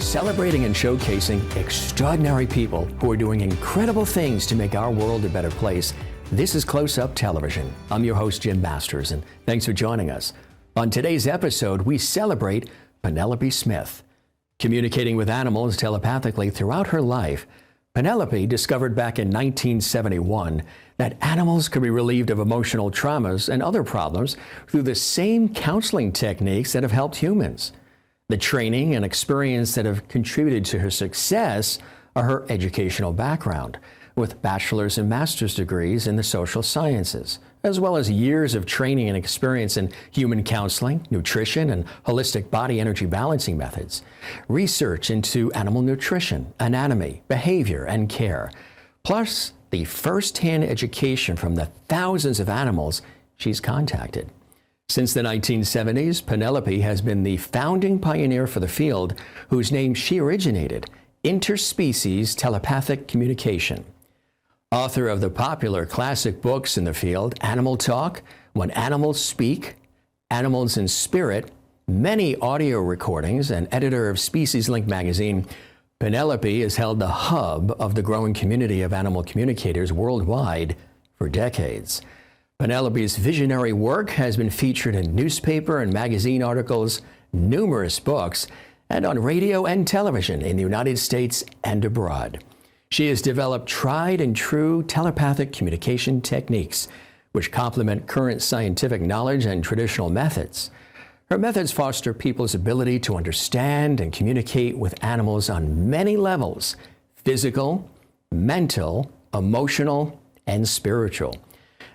celebrating and showcasing extraordinary people who are doing incredible things to make our world a better place. This is Close Up Television. I'm your host, Jim Masters, and thanks for joining us. On today's episode, we celebrate Penelope Smith. Communicating with animals telepathically throughout her life, Penelope discovered back in 1971 that animals could be relieved of emotional traumas and other problems through the same counseling techniques that have helped humans. The training and experience that have contributed to her success are her educational background, with bachelor's and master's degrees in the social sciences, as well as years of training and experience in human counseling, nutrition, and holistic body energy balancing methods, research into animal nutrition, anatomy, behavior, and care, plus the first-hand education from the thousands of animals she's contacted. Since the 1970s, Penelope has been the founding pioneer for the field whose name she originated, Interspecies Telepathic Communication. Author of the popular classic books in the field, Animal Talk, When Animals Speak, Animals in Spirit, many audio recordings, and editor of Species Link magazine, Penelope has held the hub of the growing community of animal communicators worldwide for decades. Penelope's visionary work has been featured in newspaper and magazine articles, numerous books, and on radio and television in the United States and abroad. She has developed tried and true telepathic communication techniques, which complement current scientific knowledge and traditional methods. Her methods foster people's ability to understand and communicate with animals on many levels: physical, mental, emotional, and spiritual.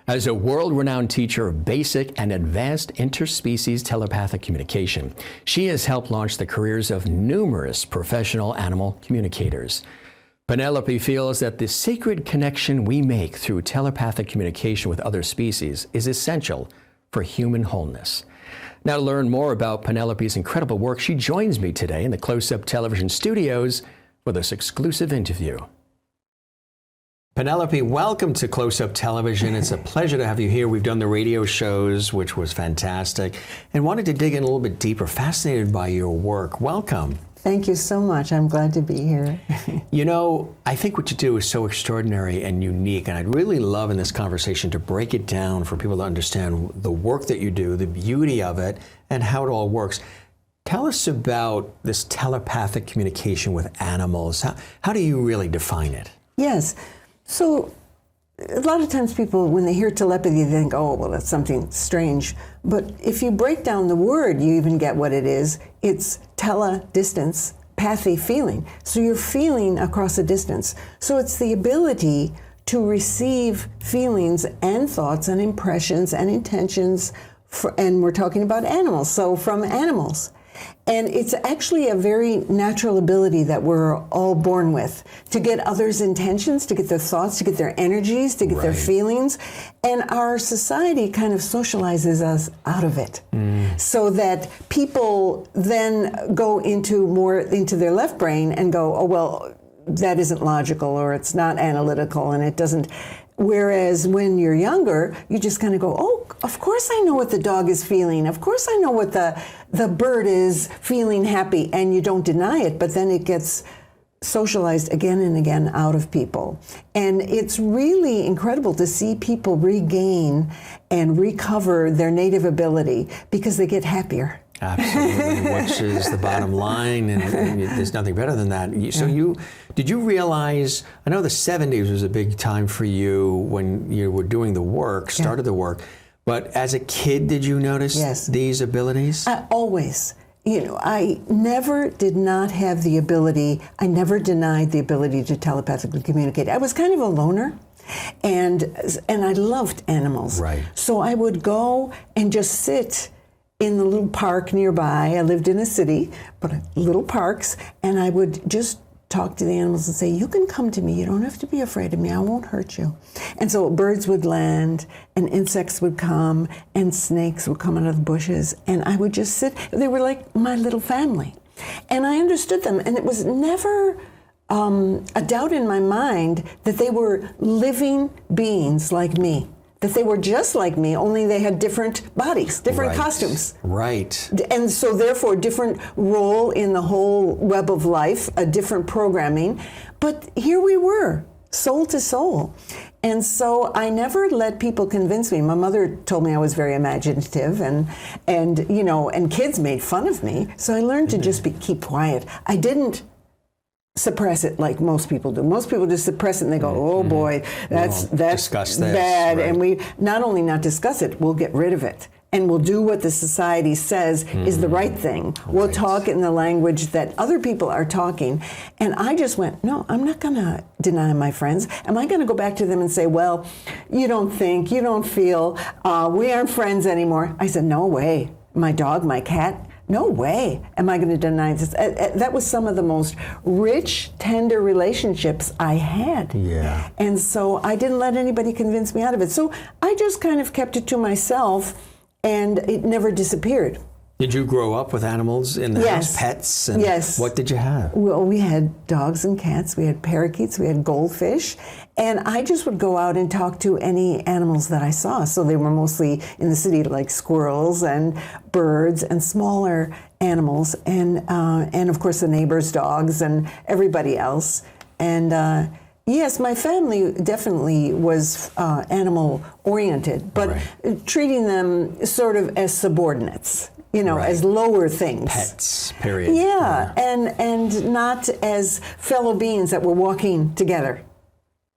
As a world-renowned teacher of basic and advanced interspecies telepathic communication, she has helped launch the careers of numerous professional animal communicators. Penelope feels that the sacred connection we make through telepathic communication with other species is essential for human wholeness. Now, to learn more about Penelope's incredible work, she joins me today in the Close Up Television studios for this exclusive interview. Penelope, welcome to Close Up Television. It's a pleasure to have you here. We've done the radio shows, which was fantastic, and wanted to dig in a little bit deeper, fascinated by your work. Welcome. Thank you so much. I'm glad to be here. You know, I think what you do is so extraordinary and unique, and I'd really love in this conversation to break it down for people to understand the work that you do, the beauty of it, and how it all works. Tell us about this telepathic communication with animals. How do you really define it? Yes. So a lot of times people, when they hear telepathy, they think, oh, well, that's something strange. But if you break down the word, you even get what it is. It's distance, pathy, feeling. So you're feeling across a distance. So it's the ability to receive feelings and thoughts and impressions and intentions, and we're talking about animals, so from animals. And it's actually a very natural ability that we're all born with, to get others' intentions, to get their thoughts, to get their energies, to get their feelings. And our society kind of socializes us out of it, so that people then go into their left brain and go, oh, well, that isn't logical, or it's not analytical, and it doesn't. Whereas when you're younger, you just kind of go, oh, of course I know what the dog is feeling. Of course I know what the bird is feeling happy. And you don't deny it, but then it gets socialized again and again out of people. And it's really incredible to see people regain and recover their native ability because they get happier. Absolutely, which is the bottom line, and there's nothing better than that. So did you realize, I know the 70s was a big time for you when you were doing the work, started the work, but as a kid, did you notice these abilities? Always. You know, I never did not have the ability, I never denied the ability to telepathically communicate. I was kind of a loner. And I loved animals. Right. So I would go and just sit in the little park nearby. I lived in a city, but little parks, and I would just talk to the animals and say, you can come to me. You don't have to be afraid of me. I won't hurt you. And so birds would land, and insects would come, and snakes would come out of the bushes, and I would just sit. They were like my little family. And I understood them, and it was never a doubt in my mind that they were living beings like me. that they were just like me, only they had different bodies, different Right. costumes. Right. And so therefore, different role in the whole web of life, a different programming. But here we were, soul to soul. And so I never let people convince me. My mother told me I was very imaginative, and kids made fun of me. So I learned to just keep quiet. I didn't suppress it like most people do. Most people just suppress it and they go, oh boy, that's discuss this, bad. right. And we not only not discuss it, we'll get rid of it. And we'll do what the society says is the right thing. We'll talk in the language that other people are talking. And I just went, no, I'm not going to deny my friends. Am I going to go back to them and say, well, you don't think, you don't feel, we aren't friends anymore? I said, no way. My dog, my cat, no way am I going to deny this. That was some of the most rich, tender relationships I had. Yeah. And so I didn't let anybody convince me out of it. So I just kind of kept it to myself, and it never disappeared. Did you grow up with animals in the Yes. house, pets? And Yes. What did you have? Well, we had dogs and cats, we had parakeets, we had goldfish, and I just would go out and talk to any animals that I saw. So they were mostly in the city, like squirrels and birds and smaller animals, and of course the neighbors' dogs and everybody else. And yes, my family definitely was animal oriented, but treating them sort of as subordinates. As lower things. Pets, period. Yeah, and not as fellow beings that were walking together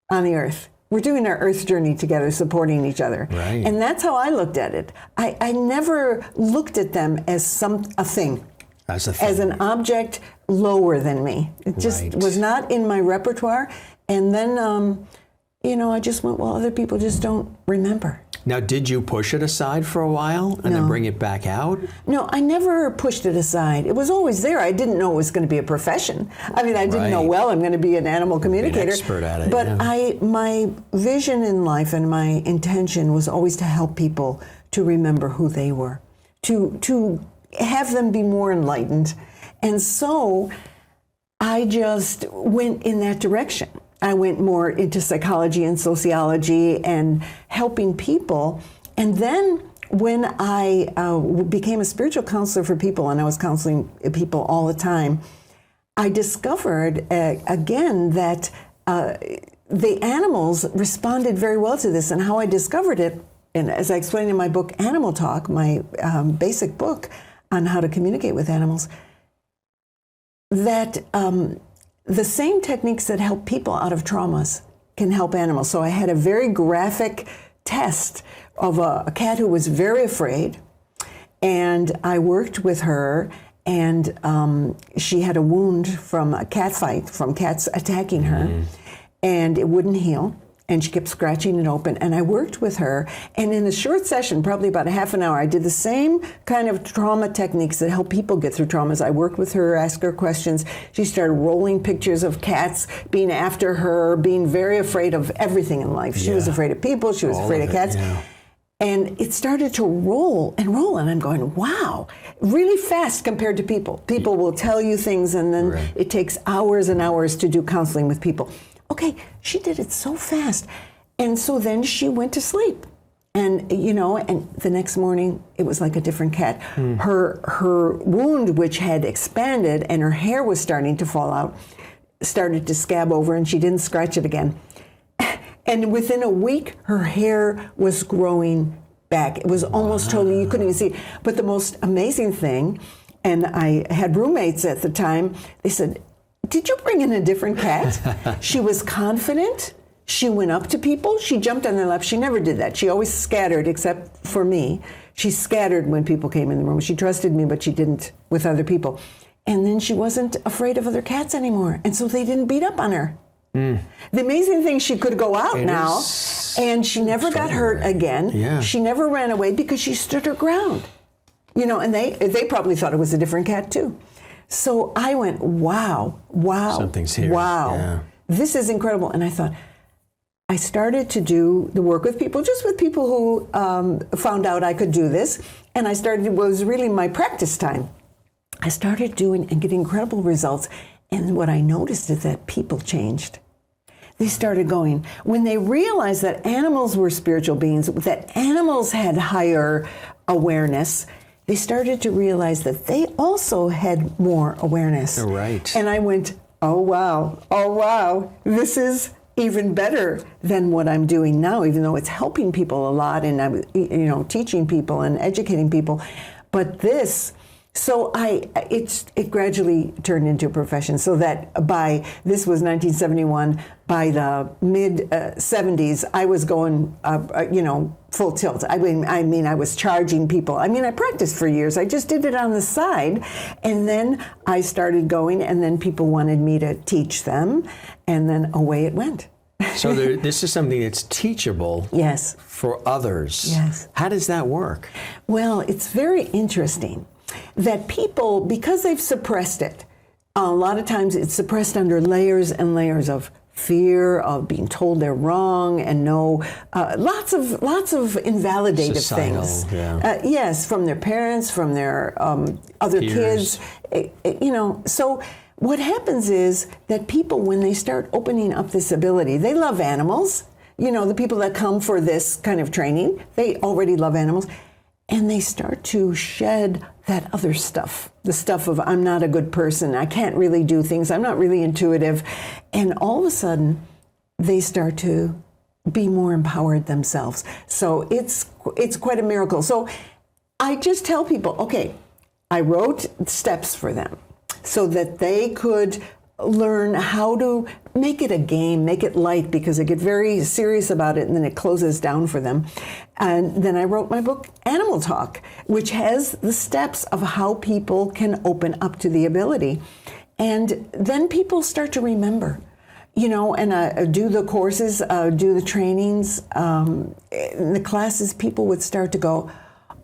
on the earth. We're doing our earth journey together, supporting each other. Right. And that's how I looked at it. I never looked at them as a thing. As a thing. As an object lower than me. It just was not in my repertoire. And then, I just went, well, other people just don't remember. Now, did you push it aside for a while and then bring it back out? No, I never pushed it aside. It was always there. I didn't know it was going to be a profession. I mean, I didn't know, well, I'm going to be an animal communicator. Be an expert at it. But my vision in life and my intention was always to help people to remember who they were, to have them be more enlightened. And so I just went in that direction. I went more into psychology and sociology and helping people. And then when I became a spiritual counselor for people, and I was counseling people all the time, I discovered again that the animals responded very well to this. And how I discovered it, and as I explained in my book, Animal Talk, my basic book on how to communicate with animals, that the same techniques that help people out of traumas can help animals. So I had a very graphic test of a cat who was very afraid, and I worked with her, and she had a wound from a cat fight, from cats attacking her, and it wouldn't heal. And she kept scratching it open. And I worked with her. And in a short session, probably about a half an hour, I did the same kind of trauma techniques that help people get through traumas. I worked with her, asked her questions. She started rolling pictures of cats being after her, being very afraid of everything in life. She was afraid of people. She was afraid of cats. Yeah. And it started to roll. And I'm going, wow, really fast compared to people. People will tell you things, and then it takes hours and hours to do counseling with people. Okay, she did it so fast. And so then she went to sleep. And, and the next morning, it was like a different cat. Her wound, which had expanded and her hair was starting to fall out, started to scab over, and she didn't scratch it again. And within a week, her hair was growing back. It was almost totally, you couldn't even see it. But the most amazing thing, and I had roommates at the time, they said, did you bring in a different cat? She was confident. She went up to people. She jumped on their lap. She never did that. She always scattered, except for me. She scattered when people came in the room. She trusted me, but she didn't with other people. And then she wasn't afraid of other cats anymore. And so they didn't beat up on her. The amazing thing, she could go out now, and she never got hurt again. Yeah. She never ran away because she stood her ground. And they probably thought it was a different cat too. So I went, wow, something's here. Wow, this is incredible. And I thought, I started to do the work with people, just with people who found out I could do this. And it was really my practice time. I started doing and getting incredible results. And what I noticed is that people changed. they started going. When they realized that animals were spiritual beings, that animals had higher awareness, they started to realize that they also had more awareness. Right. And I went, oh wow, this is even better than what I'm doing now, even though it's helping people a lot and I'm, teaching people and educating people. But this, so it gradually turned into a profession. So that this was 1971, by the mid 70s, I was going, full tilt. I mean, I was charging people. I mean, I practiced for years. I just did it on the side. And then I started going, and then people wanted me to teach them. And then away it went. So this is something that's teachable. Yes. For others. Yes. How does that work? Well, it's very interesting that people, because they've suppressed it, a lot of times it's suppressed under layers and layers of fear of being told they're wrong and lots of invalidative Societal, things. Yeah. Yes, from their parents, from their other Peers. kids. So what happens is that people, when they start opening up this ability, they love animals. The people that come for this kind of training, they already love animals. And they start to shed that other stuff, the stuff of, I'm not a good person, I can't really do things, I'm not really intuitive. And all of a sudden, they start to be more empowered themselves. So it's quite a miracle. So I just tell people, okay, I wrote steps for them so that they could learn how to make it a game, make it light, because they get very serious about it and then it closes down for them. And then I wrote my book, Animal Talk, which has the steps of how people can open up to the ability. And then people start to remember, and I do the courses, do the trainings, in the classes, people would start to go,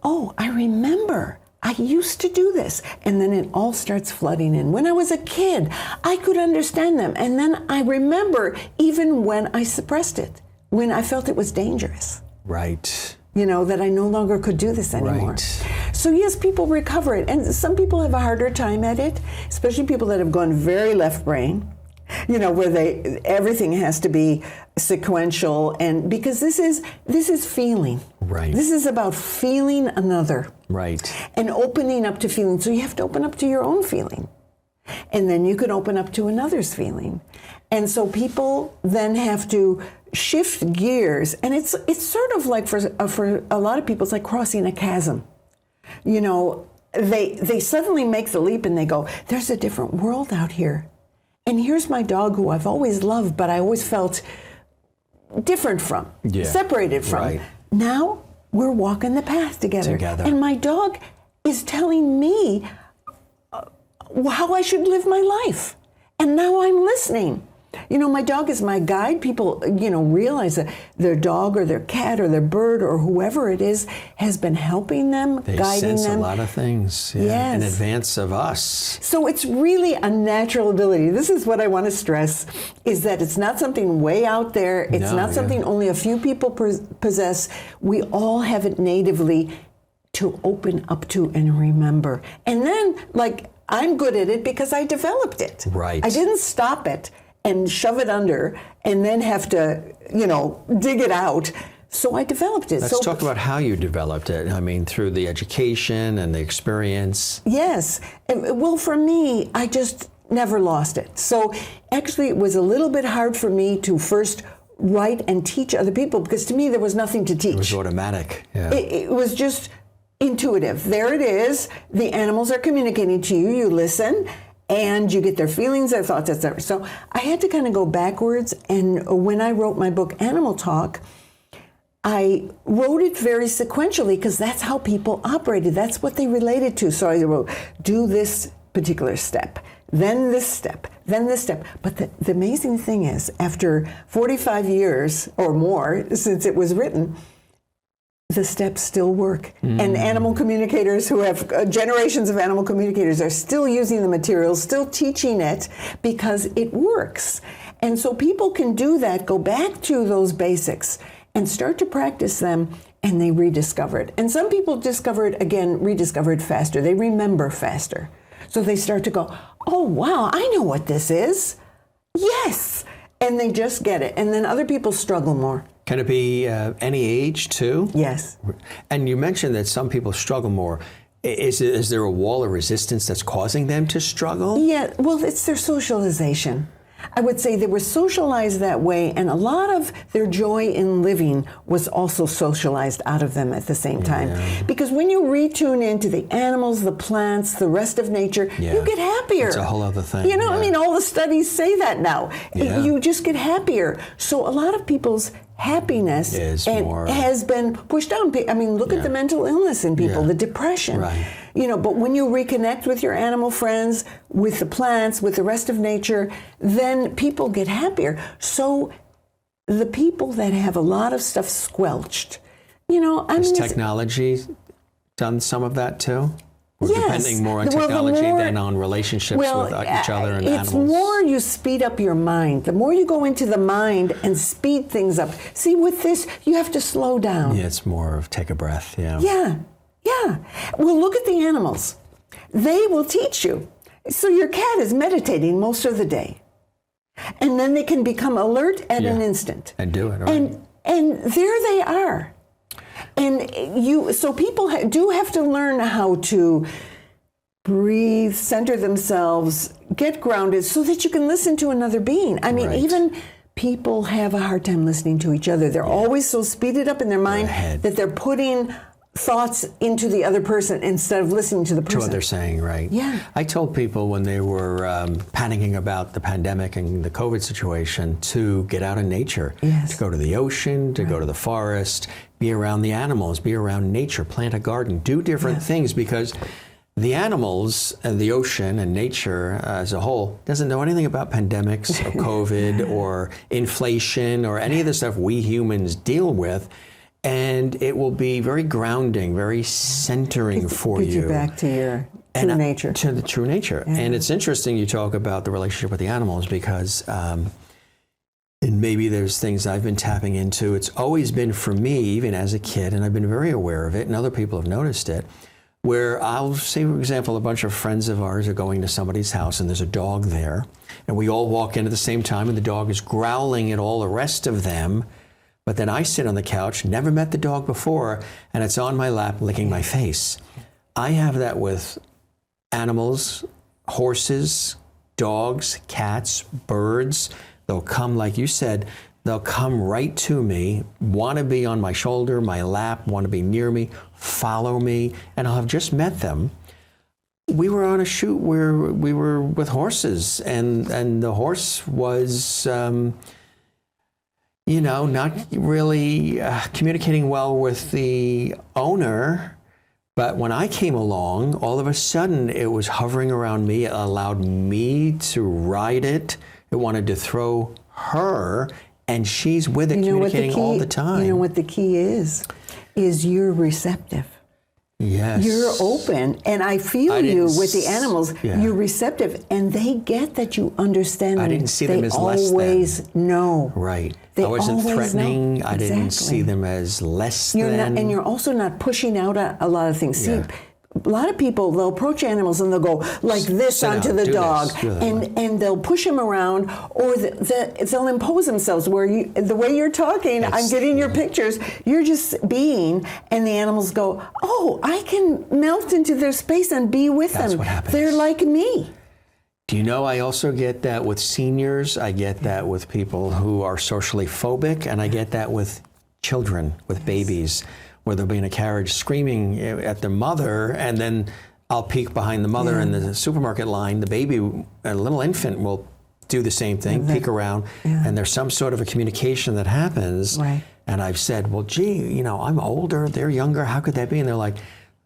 oh, I remember. I used to do this. And then it all starts flooding in. When I was a kid, I could understand them. And then I remember even when I suppressed it, when I felt it was dangerous. Right. That I no longer could do this anymore. Right. So yes, people recover it. And some people have a harder time at it, especially people that have gone very left brain, where everything has to be sequential, and because this is feeling. Right. This is about feeling another. Right. And opening up to feeling. So you have to open up to your own feeling. And then you can open up to another's feeling. And so people then have to shift gears. And it's sort of like for a lot of people, it's like crossing a chasm. They suddenly make the leap and they go, there's a different world out here. And here's my dog who I've always loved, but I always felt different from, separated from. Right. Now we're walking the path together. And my dog is telling me how I should live my life. And now I'm listening. My dog is my guide. People, realize that their dog or their cat or their bird or whoever it is has been helping them, they guiding sense them. a lot of things in advance of us. So it's really a natural ability. This is what I want to stress, is that it's not something way out there. It's not something only a few people possess. We all have it natively to open up to and remember. And then, I'm good at it because I developed it. Right. I didn't stop it and shove it under and then have to, dig it out. So I developed it. Let's talk about how you developed it. I mean, through the education and the experience. Yes. Well, for me, I just never lost it. So actually, it was a little bit hard for me to first write and teach other people, because to me, there was nothing to teach. It was automatic. Yeah. It was just intuitive. There it is. The animals are communicating to you. You listen. And you get their feelings, their thoughts, etc. So I had to kind of go backwards. And when I wrote my book, Animal Talk, I wrote it very sequentially because that's how people operated. That's what they related to. So I wrote, do this particular step, then this step, then this step. But the amazing thing is, after 45 years or more since it was written, the steps still work. And animal communicators who have generations of animal communicators are still using the materials, still teaching it, because it works. And so people can do that, go back to those basics and start to practice them, and they rediscover it. And some people rediscover it faster. They remember faster. So they start to go, oh, wow, I know what this is. Yes. And they just get it. And then other people struggle more. Can it be any age too? Yes. And you mentioned that some people struggle more. Is there a wall of resistance that's causing them to struggle? Yeah, well, it's their socialization. I would say they were socialized that way, and a lot of their joy in living was also socialized out of them at the same time. Yeah. Because when you retune into the animals, the plants, the rest of nature, you get happier. It's a whole other thing. You know, I mean, all the studies say that now. Yeah. You just get happier. So a lot of people's happiness has been pushed down. I mean, look at the mental illness in people, the depression. Right. You know, but when you reconnect with your animal friends, with the plants, with the rest of nature, then people get happier. So the people that have a lot of stuff squelched, you know, I mean, has technology done some of that too? We're depending more on technology than on relationships with each other and animals. It's more you speed up your mind. The more you go into the mind and speed things up. See, with this, you have to slow down. Yeah, it's more of take a breath, Yeah. Well, look at the animals. They will teach you. So your cat is meditating most of the day. And then they can become alert at an instant. And do it, right? And there they are. And so people do have to learn how to breathe, center themselves, get grounded so that you can listen to another being. I mean, even people have a hard time listening to each other. They're always so speeded up in their mind that they're putting thoughts into the other person instead of listening to the person. To what they're saying, right? Yeah. I told people when they were panicking about the pandemic and the COVID situation to get out in nature, to go to the ocean, to go to the forest, be around the animals, be around nature, plant a garden, do different things, because the animals and the ocean and nature as a whole doesn't know anything about pandemics or COVID or inflation or any of the stuff we humans deal with. And it will be very grounding, very centering for you. Get you back to your true nature. To the true nature. Yeah. And it's interesting you talk about the relationship with the animals because and maybe there's things I've been tapping into. It's always been for me, even as a kid, and I've been very aware of it, and other people have noticed it, where I'll say, for example, a bunch of friends of ours are going to somebody's house and there's a dog there, and we all walk in at the same time and the dog is growling at all the rest of them. But then I sit on the couch, never met the dog before, and it's on my lap licking my face. I have that with animals, horses, dogs, cats, birds. They'll come, like you said, they'll come right to me, want to be on my shoulder, my lap, want to be near me, follow me, and I'll have just met them. We were on a shoot where we were with horses, and the horse was... not really communicating well with the owner. But when I came along, all of a sudden it was hovering around me. It allowed me to ride it. It wanted to throw her, and she's with it, communicating all the time. You know what the key is you're receptive. Yes. You're open, and I feel you with the animals. Yeah. You're receptive, and they get that you understand them. I didn't see them as less than. They always know. Right. They I wasn't threatening. Know. I didn't see them as less than. And you're also not pushing out a lot of things. See, a lot of people, they'll approach animals and they'll go like this onto the dog, and they'll push him around, or they'll impose themselves where the way you're talking, I'm getting your pictures, you're just being, and the animals go, oh, I can melt into their space and be with them. That's what happens. They're like me. Do you know, I also get that with seniors, I get that with people who are socially phobic, and I get that with children, with babies, where they'll be in a carriage screaming at their mother, and then I'll peek behind the mother in the supermarket line. The baby, a little infant, will do the same thing, peek around, and there's some sort of a communication that happens. Right. And I've said, well, gee, I'm older, they're younger, how could that be? And they're like,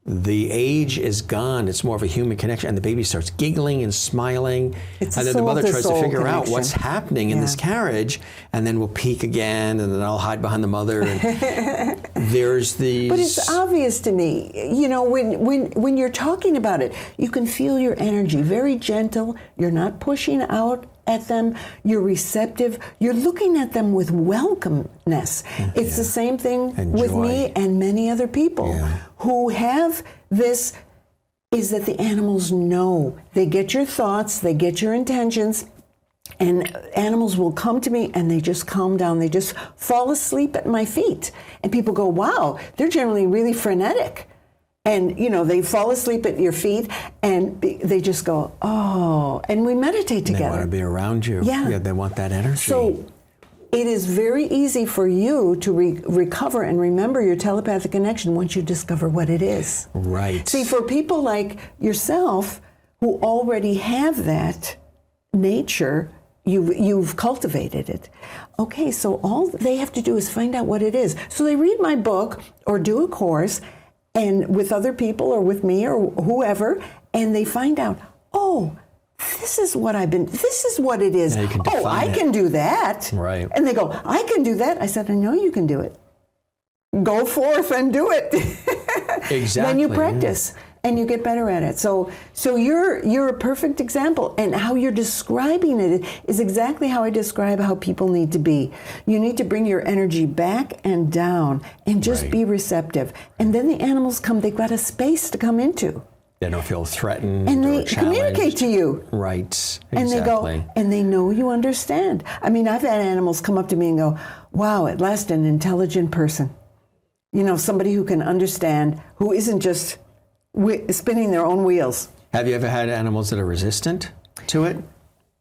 the age is gone. It's more of a human connection. And the baby starts giggling and smiling. And then the mother tries to figure out what's happening in this carriage. And then we'll peek again, and then I'll hide behind the mother. And there's these... But it's obvious to me, when you're talking about it, you can feel your energy, very gentle. You're not pushing out at them. You're receptive. You're looking at them with welcomeness. It's the same thing with me and many other people who have this, is that the animals know. They get your thoughts, they get your intentions, And animals will come to me and they just calm down. They just fall asleep at my feet. And people go, wow, they're generally really frenetic. And, they fall asleep at your feet and they just go, oh, and we meditate together. They want to be around you. Yeah. They want that energy. So it is very easy for you to recover and remember your telepathic connection once you discover what it is. Right. See, for people like yourself who already have that nature, you've cultivated it. Okay, so all they have to do is find out what it is. So they read my book or do a course and with other people or with me or whoever, and they find out, oh, this is what it is. Oh, I can do that. Right. And they go, I can do that. I said, I know you can do it. Go forth and do it. Exactly. Then you practice. And you get better at it. So you're a perfect example. And how you're describing it is exactly how I describe how people need to be. You need to bring your energy back and down and just be receptive. And then the animals come, they've got a space to come into. They don't feel threatened and they or challenged. Communicate to you. Right, exactly. And they go, and they know you understand. I mean, I've had animals come up to me and go, wow, at last an intelligent person. Somebody who can understand, who isn't just spinning their own wheels. Have you ever had animals that are resistant to it?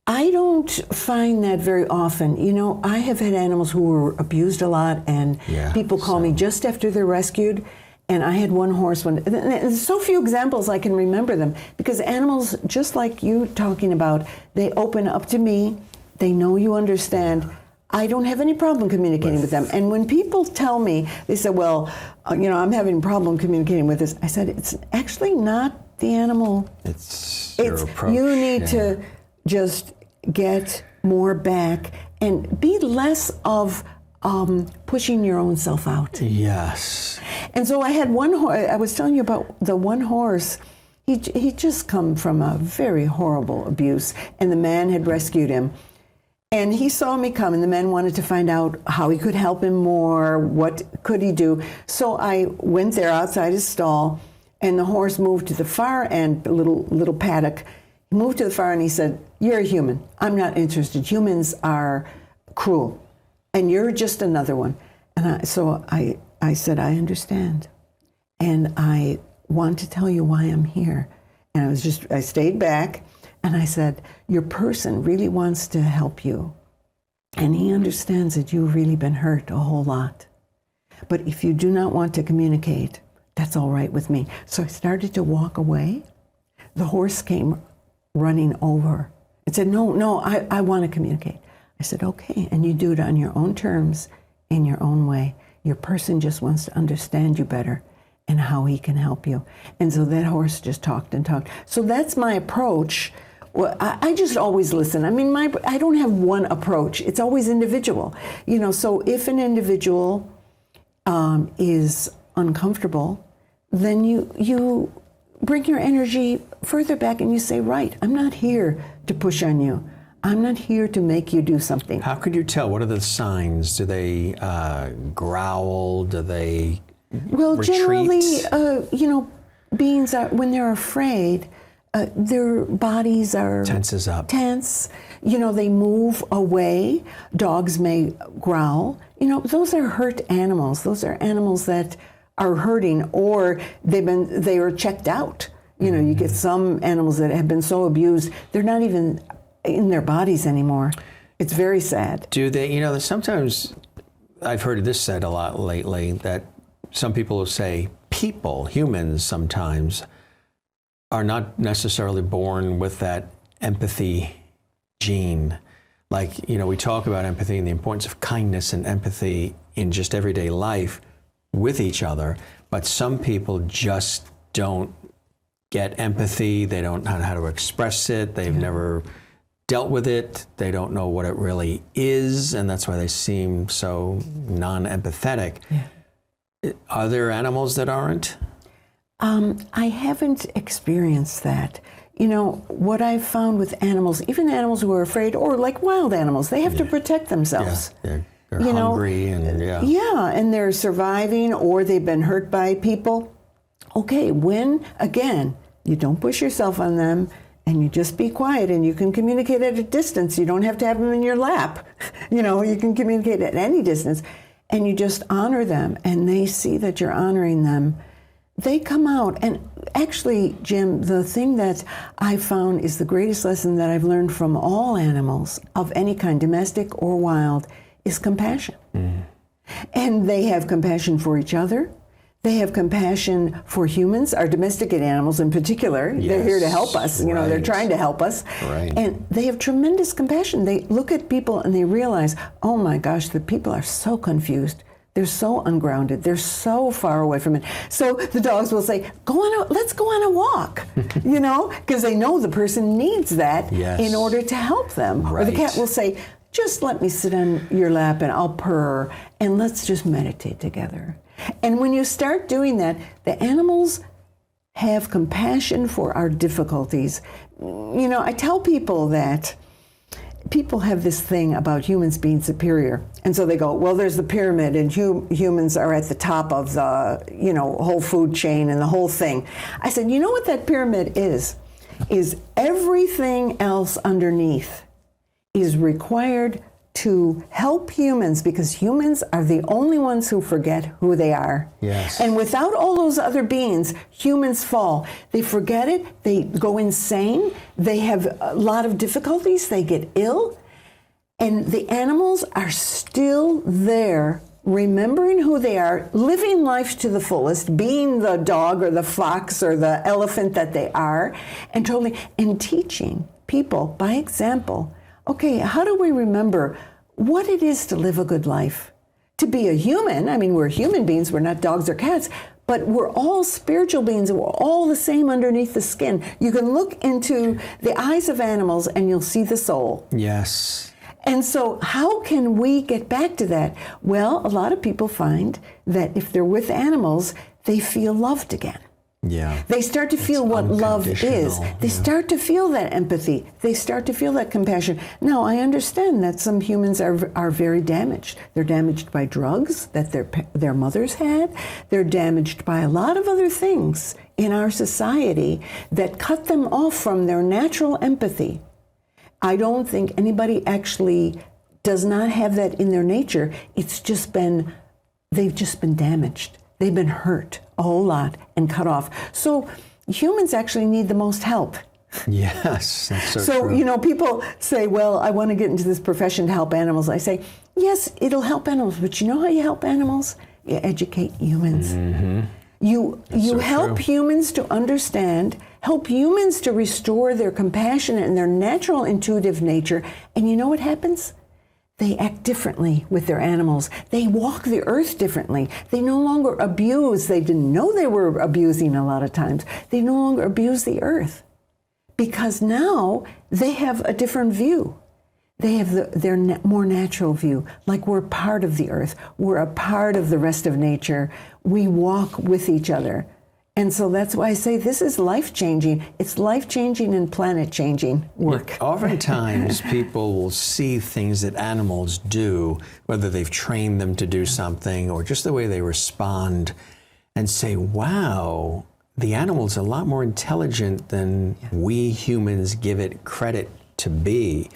I don't find that very often. I have had animals who were abused a lot, and people call me just after they're rescued. And I had one horse and there's so few examples I can remember them, because animals, just like you talking about, they open up to me. They know you understand. I don't have any problem communicating with them. And when people tell me, they say, well, I'm having a problem communicating with this. I said, it's actually not the animal. It's your approach. You need to just get more back and be less of pushing your own self out. Yes. And so I had one horse. I was telling you about the one horse. He just come from a very horrible abuse, and the man had rescued him. And he saw me come, and the man wanted to find out how he could help him more, what could he do. So I went there outside his stall, and the horse moved to the far end, a little paddock. He moved to the far end, and he said, you're a human. I'm not interested. Humans are cruel, and you're just another one. And I said, I understand. And I want to tell you why I'm here. And I stayed back. And I said, your person really wants to help you. And he understands that you've really been hurt a whole lot. But if you do not want to communicate, that's all right with me. So I started to walk away. The horse came running over and said, no, I want to communicate. I said, okay. And you do it on your own terms, in your own way. Your person just wants to understand you better and how he can help you. And so that horse just talked and talked. So that's my approach. Well, I just always listen. I mean, I don't have one approach. It's always individual. So if an individual is uncomfortable, then you bring your energy further back and you say, right, I'm not here to push on you. I'm not here to make you do something. How could you tell? What are the signs? Do they growl? Do they retreat? Generally, beings are, when they're afraid, their bodies are tenses up. Tense. They move away. Dogs may growl. Those are hurt animals. Those are animals that are hurting, or they are checked out. You get some animals that have been so abused, they're not even in their bodies anymore. It's very sad. Do they, sometimes I've heard this said a lot lately, that some people will say humans sometimes are not necessarily born with that empathy gene. Like, we talk about empathy and the importance of kindness and empathy in just everyday life with each other, but some people just don't get empathy. They don't know how to express it. They've never dealt with it. They don't know what it really is, and that's why they seem so non-empathetic. Yeah. Are there animals that aren't? I haven't experienced that. What I've found with animals, even animals who are afraid, or like wild animals, they have to protect themselves. Yeah, they're hungry and and they're surviving, or they've been hurt by people. Okay, again, you don't push yourself on them, and you just be quiet, and you can communicate at a distance. You don't have to have them in your lap. You can communicate at any distance, and you just honor them, and they see that you're honoring them. They come out, and actually, Jim, the thing that I found is the greatest lesson that I've learned from all animals of any kind, domestic or wild, is compassion. And they have compassion for each other. They have compassion for humans, our domesticated animals in particular. Yes, they're here to help us. They're trying to help us. Right. And they have tremendous compassion. They look at people and they realize, oh my gosh, the people are so confused. They're so ungrounded. They're so far away from it. So the dogs will say, let's go on a walk, because they know the person needs that in order to help them. Right. Or the cat will say, just let me sit on your lap and I'll purr and let's just meditate together. And when you start doing that, the animals have compassion for our difficulties. I tell people that people have this thing about humans being superior. And so they go, well, there's the pyramid and humans are at the top of the, whole food chain and the whole thing. I said, you know what that pyramid is everything else underneath is required to help humans, because humans are the only ones who forget who they are. Yes. And without all those other beings, humans fall. They forget it, they go insane, they have a lot of difficulties, they get ill, and the animals are still there, remembering who they are, living life to the fullest, being the dog or the fox or the elephant that they are, and teaching people by example. Okay, how do we remember what it is to live a good life? To be a human, we're human beings, we're not dogs or cats, but we're all spiritual beings and we're all the same underneath the skin. You can look into the eyes of animals and you'll see the soul. Yes. And so how can we get back to that? Well, a lot of people find that if they're with animals, they feel loved again. Yeah. They start to feel what love is. They start to feel that empathy. They start to feel that compassion. Now, I understand that some humans are very damaged. They're damaged by drugs that their mothers had. They're damaged by a lot of other things in our society that cut them off from their natural empathy. I don't think anybody actually does not have that in their nature. They've just been damaged. They've been hurt a whole lot and cut off. So humans actually need the most help. Yes, that's so true. People say, well, I want to get into this profession to help animals. I say, yes, it'll help animals, but you know how you help animals? You educate humans. Mm-hmm. You help humans to understand, help humans to restore their compassion and their natural intuitive nature. And you know what happens? They act differently with their animals. They walk the earth differently. They no longer abuse. They didn't know they were abusing a lot of times. They no longer abuse the earth because now they have a different view. They have their more natural view, like we're part of the earth. We're a part of the rest of nature. We walk with each other. And so that's why I say this is life-changing. It's life-changing and planet-changing work. Look, oftentimes people will see things that animals do, whether they've trained them to do something or just the way they respond, and say, wow, the animal's a lot more intelligent than we humans give it credit to be.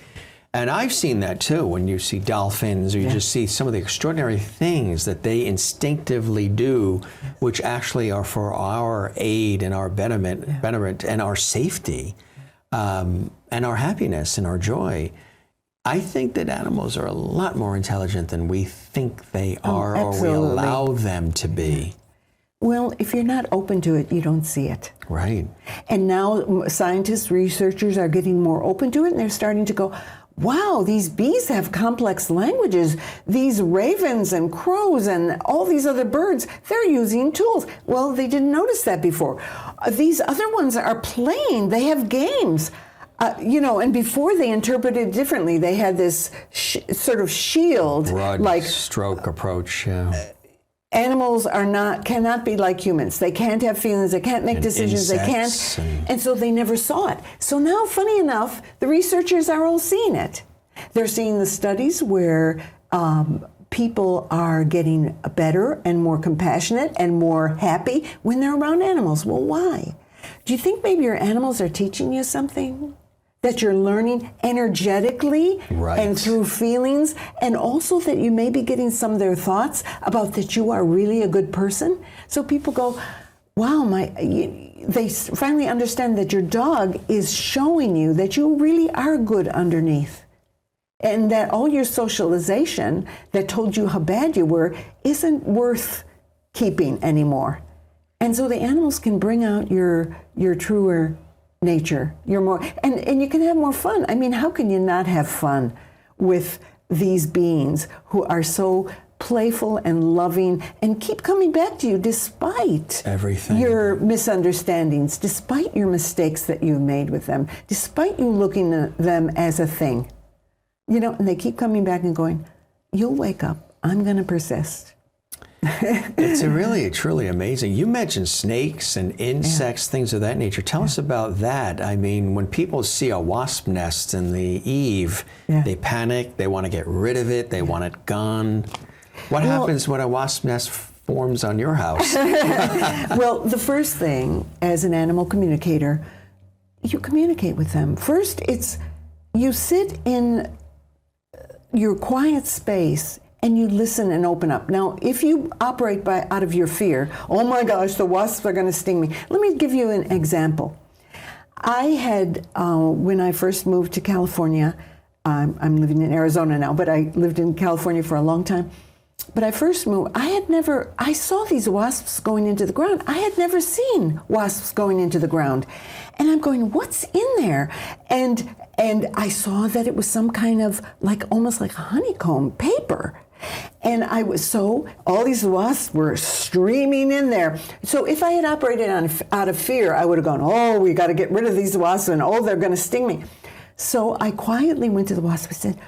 And I've seen that too, when you see dolphins or you just see some of the extraordinary things that they instinctively do, which actually are for our aid and our betterment and our safety, and our happiness and our joy. I think that animals are a lot more intelligent than we think they are or we allow them to be. Well, if you're not open to it, you don't see it. Right. And now scientists, researchers are getting more open to it, and they're starting to go, wow, these bees have complex languages. These ravens and crows and all these other birds, they're using tools. Well, they didn't notice that before. These other ones are playing. They have games. And before they interpreted differently. They had this sort of shield. Broad stroke approach, Animals cannot be like humans. They can't have feelings. They can't make decisions. They can't. And so they never saw it. So now, funny enough, the researchers are all seeing it. They're seeing the studies where people are getting better and more compassionate and more happy when they're around animals. Well, why? Do you think maybe your animals are teaching you something that you're learning energetically and through feelings, and also that you may be getting some of their thoughts about that you are really a good person? So people go, wow, they finally understand that your dog is showing you that you really are good underneath. And that all your socialization that told you how bad you were isn't worth keeping anymore. And so the animals can bring out your truer nature, your more, and you can have more fun. I mean, how can you not have fun with these beings who are so playful and loving and keep coming back to you despite everything, your misunderstandings, despite your mistakes that you've made with them, despite you looking at them as a thing? You know, and they keep coming back and going, you'll wake up, I'm going to persist. It's really, truly amazing. You mentioned snakes and insects, things of that nature. Tell us about that. I mean, when people see a wasp nest in the eave, they panic, they want to get rid of it, they want it gone. What happens when a wasp nest forms on your house? Well, the first thing, as an animal communicator, you communicate with them. First, you sit in your quiet space and you listen and open up. Now, if you operate out of your fear, oh my gosh, the wasps are going to sting me. Let me give you an example. I had, when I first moved to California, I'm living in Arizona now, but I lived in California for a long time. But I first moved, I saw these wasps going into the ground. I had never seen wasps going into the ground. And I'm going, what's in there? And I saw that it was some kind of almost like honeycomb paper. And all these wasps were streaming in there. So if I had operated out of fear, I would have gone, oh, we got to get rid of these wasps, and oh, they're going to sting me. So I quietly went to the wasp and said,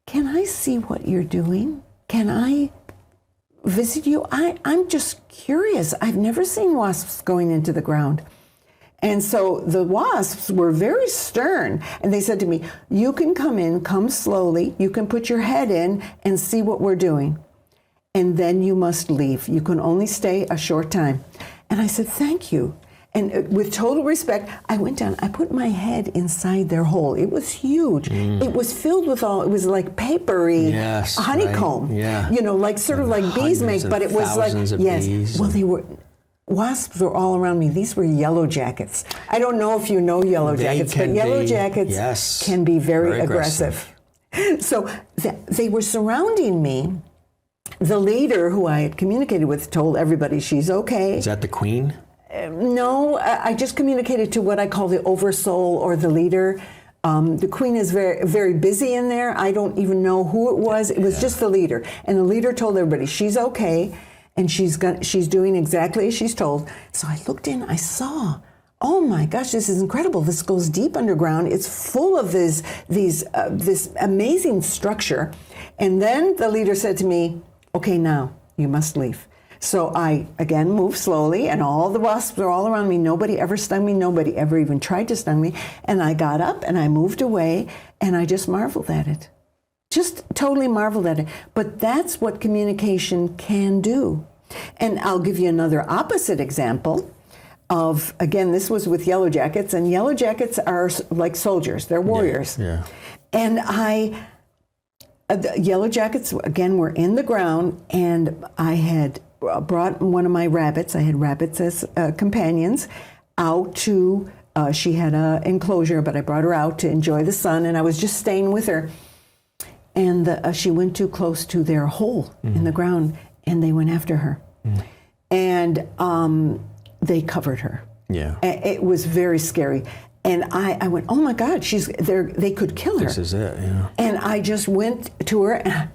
can I see what you're doing? Can I visit you? I'm just curious. I've never seen wasps going into the ground. And so the wasps were very stern, and they said to me, you can come in, come slowly, you can put your head in and see what we're doing. And then you must leave. You can only stay a short time. And I said, thank you. And with total respect, I went down, I put my head inside their hole. It was huge. It was filled with it was like papery honeycomb. Right. Yeah. You know, sort of like bees make, but it was like, bees. Well, wasps were all around me. These were yellow jackets. I don't know if you know yellow jackets, but yellow jackets can be very aggressive. So they were surrounding me. The leader, who I had communicated with, told everybody she's okay. Is that the queen? No, I just communicated to what I call the oversoul or the leader. The queen is very, very busy in there. I don't even know who it was. It was just the leader. And the leader told everybody she's okay, and she's doing exactly as she's told. So I looked in, I saw, oh my gosh, this is incredible. This goes deep underground. It's full of this amazing structure. And then the leader said to me, okay, now you must leave. So I, again, moved slowly, and all the wasps are all around me. Nobody ever stung me. Nobody ever even tried to stung me. And I got up, and I moved away, and I just marveled at it. Just totally marveled at it. But that's what communication can do. And I'll give you another opposite example of, again, this was with yellow jackets, and yellow jackets are like soldiers. They're warriors. Yeah. And the yellow jackets, again, were in the ground, and I had brought one of my rabbits, I had rabbits as companions, out to, she had an enclosure, but I brought her out to enjoy the sun, and I was just staying with her. And she went too close to their hole in the ground, and they went after her. And they covered her. Yeah. It was very scary. And I went, oh my God, they could kill her. This is it, yeah. And I just went to her, and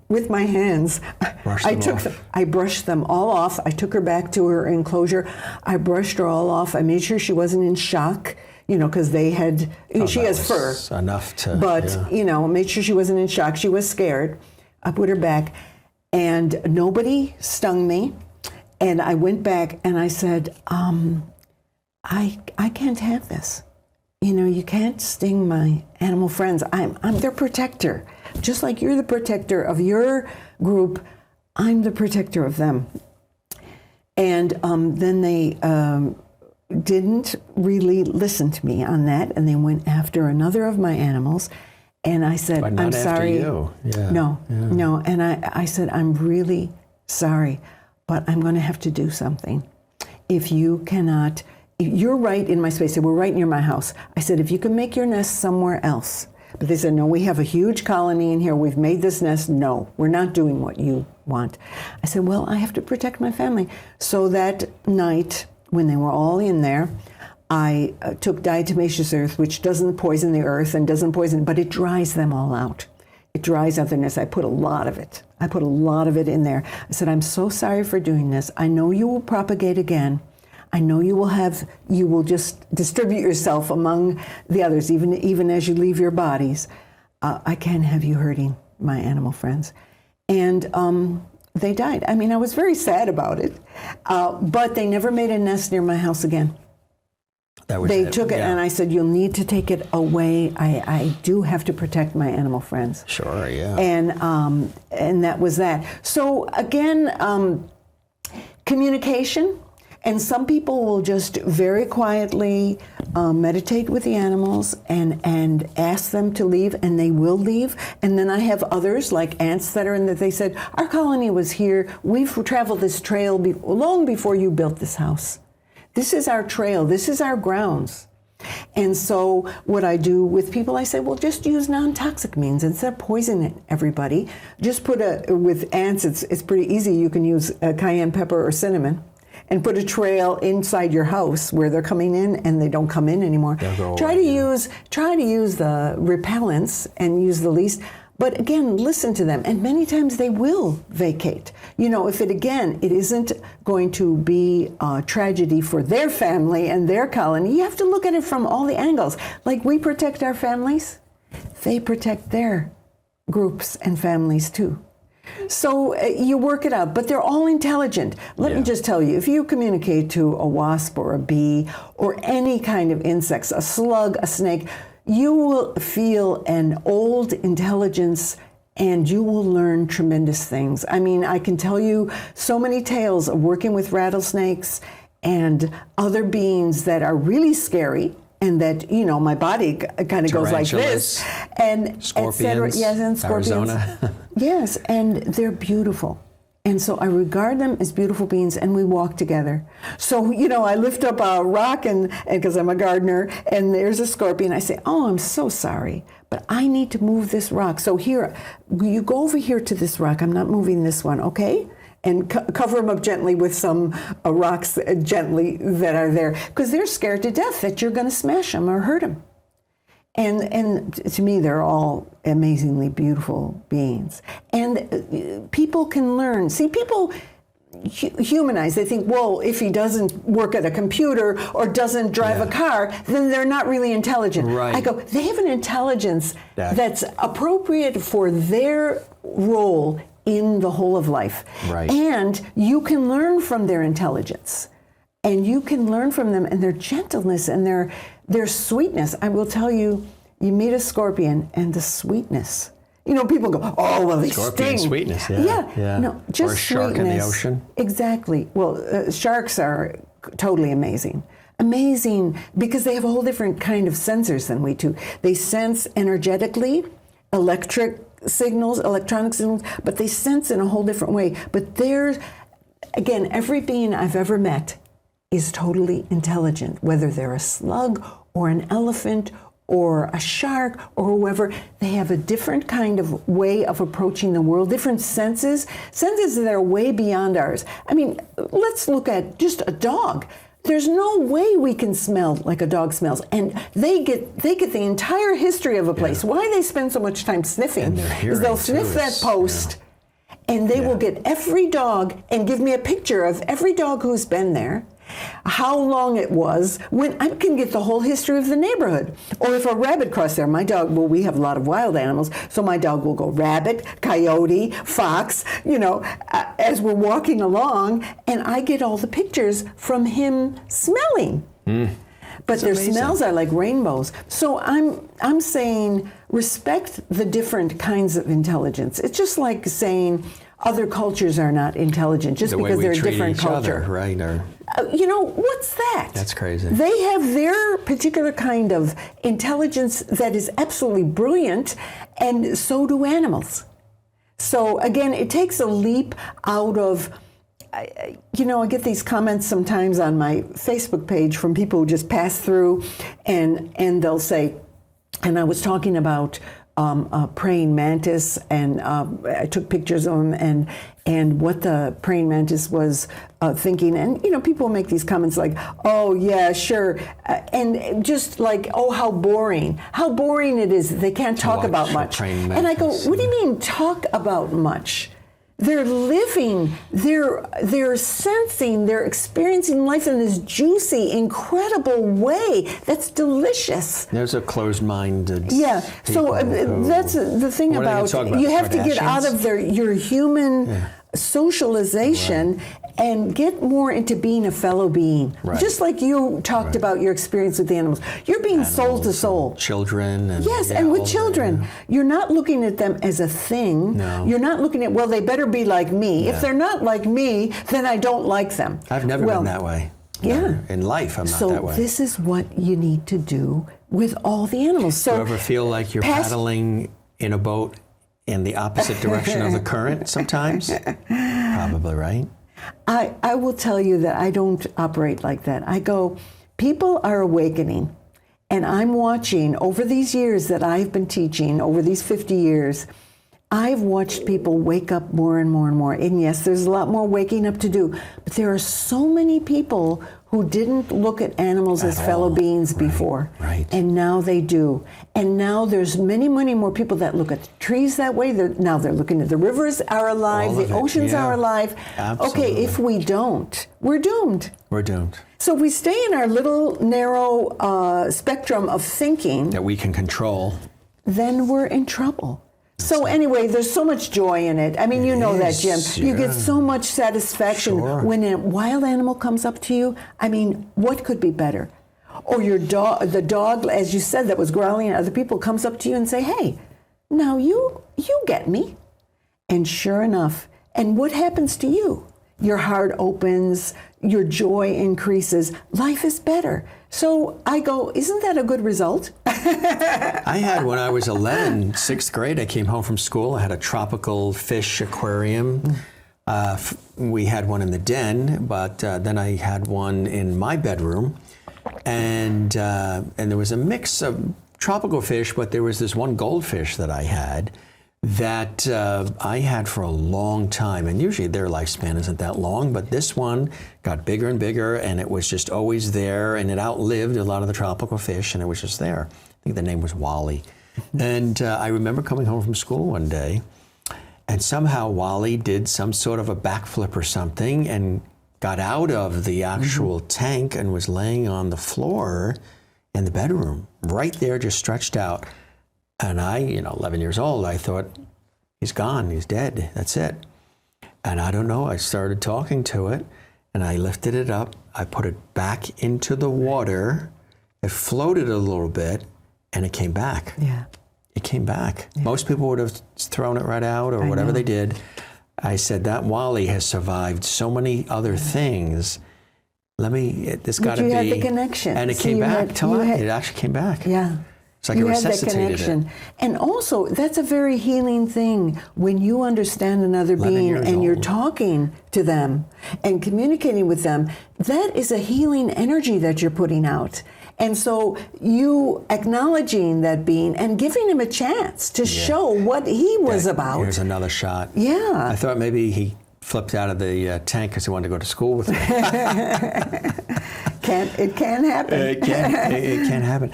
with my hands, I brushed them all off. I took her back to her enclosure. I brushed her all off. I made sure she wasn't in shock, because they had, she has fur. Enough to, but, made sure she wasn't in shock. She was scared. I put her back, and nobody stung me. And I went back and I said, I can't have this. You can't sting my animal friends. I'm their protector. Just like you're the protector of your group, I'm the protector of them. And then they didn't really listen to me on that, and they went after another of my animals. And I said, But not I'm sorry. after you. Yeah. No. And I said, I'm really sorry, but I'm going to have to do something. If you cannot, you're right in my space. They were right near my house. I said, if you can make your nest somewhere else. But they said, no, we have a huge colony in here. We've made this nest. No, we're not doing what you want. I said, well, I have to protect my family. So that night, when they were all in there, I took diatomaceous earth, which doesn't poison the earth and doesn't poison, but it dries them all out. It dries out their nest. I put a lot of it. I put a lot of it in there. I said, I'm so sorry for doing this. I know you will propagate again. I know you will just distribute yourself among the others, even as you leave your bodies. I can't have you hurting my animal friends. And they died. I mean, I was very sad about it, but they never made a nest near my house again. They took it, and I said, you'll need to take it away. I do have to protect my animal friends. Sure, yeah. And that was that. So again, communication, and some people will just very quietly meditate with the animals and ask them to leave, and they will leave. And then I have others, like ants that are in that they said, our colony was here. We've traveled this trail long before you built this house. This is our trail. This is our grounds. And so what I do with people, I say, well, just use non-toxic means instead of poisoning everybody. Just with ants, it's pretty easy. You can use cayenne pepper or cinnamon and put a trail inside your house where they're coming in and they don't come in anymore. Try to use the repellents and use the least. But again, listen to them, and many times they will vacate. If it isn't going to be a tragedy for their family and their colony, you have to look at it from all the angles. Like we protect our families, they protect their groups and families too. So you work it out, but they're all intelligent. Let me just tell you, if you communicate to a wasp or a bee or any kind of insects, a slug, a snake, you will feel an old intelligence and you will learn tremendous things. I mean, I can tell you so many tales of working with rattlesnakes and other beings that are really scary and that, my body kind of goes like this. And scorpions, yes, and scorpions. Arizona. Yes, and they're beautiful. And so I regard them as beautiful beings, and we walk together. So, I lift up a rock, and because I'm a gardener, and there's a scorpion, I say, oh, I'm so sorry, but I need to move this rock. So here, you go over here to this rock. I'm not moving this one, okay? And cover them up gently with some rocks gently that are there, because they're scared to death that you're going to smash them or hurt them. And to me, they're all amazingly beautiful beings. And people can learn. See, people humanize. They think, well, if he doesn't work at a computer or doesn't drive a car, then they're not really intelligent. Right. I go, they have an intelligence that's appropriate for their role in the whole of life. Right. And you can learn from their intelligence. And you can learn from them and their gentleness and their sweetness. I will tell you, you meet a scorpion and the sweetness. People go, oh, well, they Scorpion sting. Sweetness, yeah. No, just or a shark sweetness. in the ocean. Exactly. Well, sharks are totally amazing. Amazing because they have a whole different kind of sensors than we do. They sense energetically, electronic signals, but they sense in a whole different way. But again, every being I've ever met is totally intelligent, whether they're a slug or an elephant or a shark or whoever. They have a different kind of way of approaching the world, different senses that are way beyond ours. I mean, let's look at just a dog. There's no way we can smell like a dog smells, and they get the entire history of a place. Why they spend so much time sniffing is they'll sniff that post, and they will get every dog and give me a picture of every dog who's been there, how long it was, when I can get the whole history of the neighborhood. Or if a rabbit crossed there, my dog, well, we have a lot of wild animals, so my dog will go rabbit, coyote, fox, as we're walking along, and I get all the pictures from him smelling. But their smells are like rainbows. So I'm saying respect the different kinds of intelligence. It's just like saying, other cultures are not intelligent just because they're a different culture. Other, right? Or, what's that? That's crazy. They have their particular kind of intelligence that is absolutely brilliant, and so do animals. So again, it takes a leap out of, I get these comments sometimes on my Facebook page from people who just pass through, and they'll say, and I was talking about a praying mantis, and I took pictures of them, and what the praying mantis was thinking, and people make these comments like, "Oh yeah, sure," and just like, "Oh, how boring it is. They can't talk about much." And I go, "What do you mean talk about much? They're living, they're sensing, they're experiencing life in this juicy, incredible way that's delicious." There's a closed-minded. Yeah, so that's the thing about you have to get out of your human socialization and get more into being a fellow being. Right. Just like you talked about your experience with animals. You're being soul to soul. Children. And, yes, and with children, you're not looking at them as a thing. No. You're not looking at, well, they better be like me. If they're not like me, then I don't like them. I've never been that way. Yeah. In life, I'm not that way. So this is what you need to do with all the animals. So do you ever feel like you're paddling in a boat in the opposite direction of the current sometimes? Probably, right? I will tell you that I don't operate like that. I go, people are awakening, and I'm watching over these years that I've been teaching, over these 50 years, I've watched people wake up more and more and more. And yes, there's a lot more waking up to do, but there are so many people who didn't look at animals as fellow beings before. Right. And now they do. And now there's many, many more people that look at the trees that way. Now they're looking at the rivers are alive, the oceans are alive. Absolutely. Okay, if we don't, we're doomed. We're doomed. So we stay in our little narrow spectrum of thinking that we can control. Then we're in trouble. So anyway, there's so much joy in it. I mean, you know that, Jim. You get so much satisfaction when a wild animal comes up to you. I mean, what could be better? Or your dog, the dog, as you said, that was growling at other people, comes up to you and say, "Hey, now you get me." And sure enough, and what happens to you? Your heart opens, your joy increases, life is better. So I go, isn't that a good result? I had, when I was 11, 6th grade, I came home from school. I had a tropical fish aquarium. We had one in the den, but then I had one in my bedroom. And there was a mix of tropical fish, but there was this one goldfish that I had that I had for a long time. And usually their lifespan isn't that long, but this one got bigger and bigger, and it was just always there, and it outlived a lot of the tropical fish, and it was just there. I think the name was Wally. And I remember coming home from school one day, and somehow Wally did some sort of a backflip or something and got out of the actual tank and was laying on the floor in the bedroom, right there, just stretched out. And I, 11 years old, I thought, he's gone, he's dead, that's it. And I don't know, I started talking to it, and I lifted it up, I put it back into the water, it floated a little bit, and it came back. Yeah. It came back. Yeah. Most people would have thrown it right out or whatever they did. I said, that Wally has survived so many other things. This got to be. You had the connection. And it came back to life. It actually came back. Yeah. It's like it resuscitated it. And also, that's a very healing thing when you understand another being and you're talking to them and communicating with them. That is a healing energy that you're putting out. And so you acknowledging that being and giving him a chance to show what he was about. Here's another shot. Yeah. I thought maybe he flipped out of the tank because he wanted to go to school with me. It can happen. It can happen.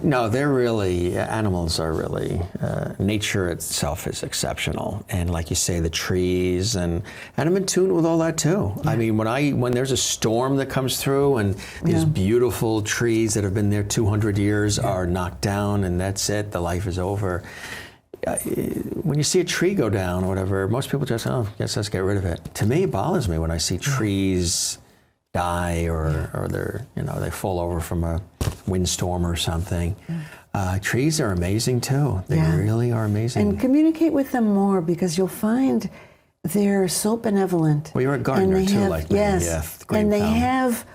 No, they're really, animals are really, nature itself is exceptional. And like you say, the trees, and I'm in tune with all that too. Yeah. I mean, when there's a storm that comes through and these beautiful trees that have been there 200 years are knocked down and that's it, the life is over. When you see a tree go down or whatever, most people just, guess let's get rid of it. To me, it bothers me when I see trees die or they're, they fall over from a windstorm or something. Trees are amazing too. They really are amazing. And communicate with them more, because you'll find they're so benevolent. Well, you're a gardener too, like me. Yes, Yeah, great and they power. have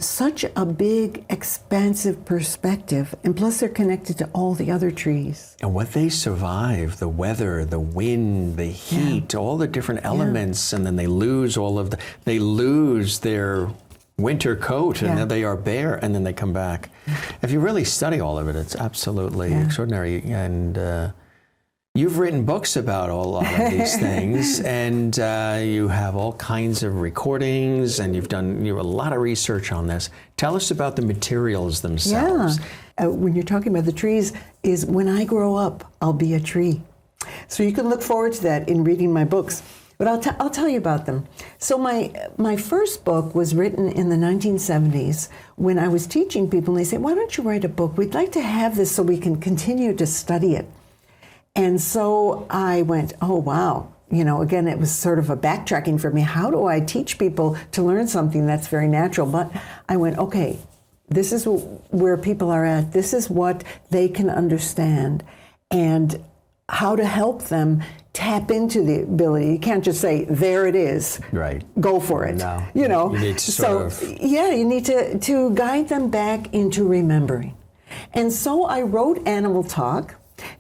such a big, expansive perspective, and plus they're connected to all the other trees. And what they survive, the weather, the wind, the heat, all the different elements, and then they lose they lose their winter coat, and then they are bare, and then they come back. If you really study all of it, it's absolutely extraordinary. And you've written books about a lot of these things, and you have all kinds of recordings, and you've done a lot of research on this. Tell us about the materials themselves. Yeah. When you're talking about the trees, is when I grow up, I'll be a tree. So you can look forward to that in reading my books. But I'll tell you about them. So my first book was written in the 1970s when I was teaching people, and they said, why don't you write a book? We'd like to have this so we can continue to study it. And so I went, oh, wow. Again, it was sort of a backtracking for me. How do I teach people to learn something that's very natural? But I went, okay, this is where people are at. This is what they can understand, and how to help them tap into the ability. You can't just say, there it is. Right. Go for it. No. You need to you need to guide them back into remembering. And so I wrote Animal Talk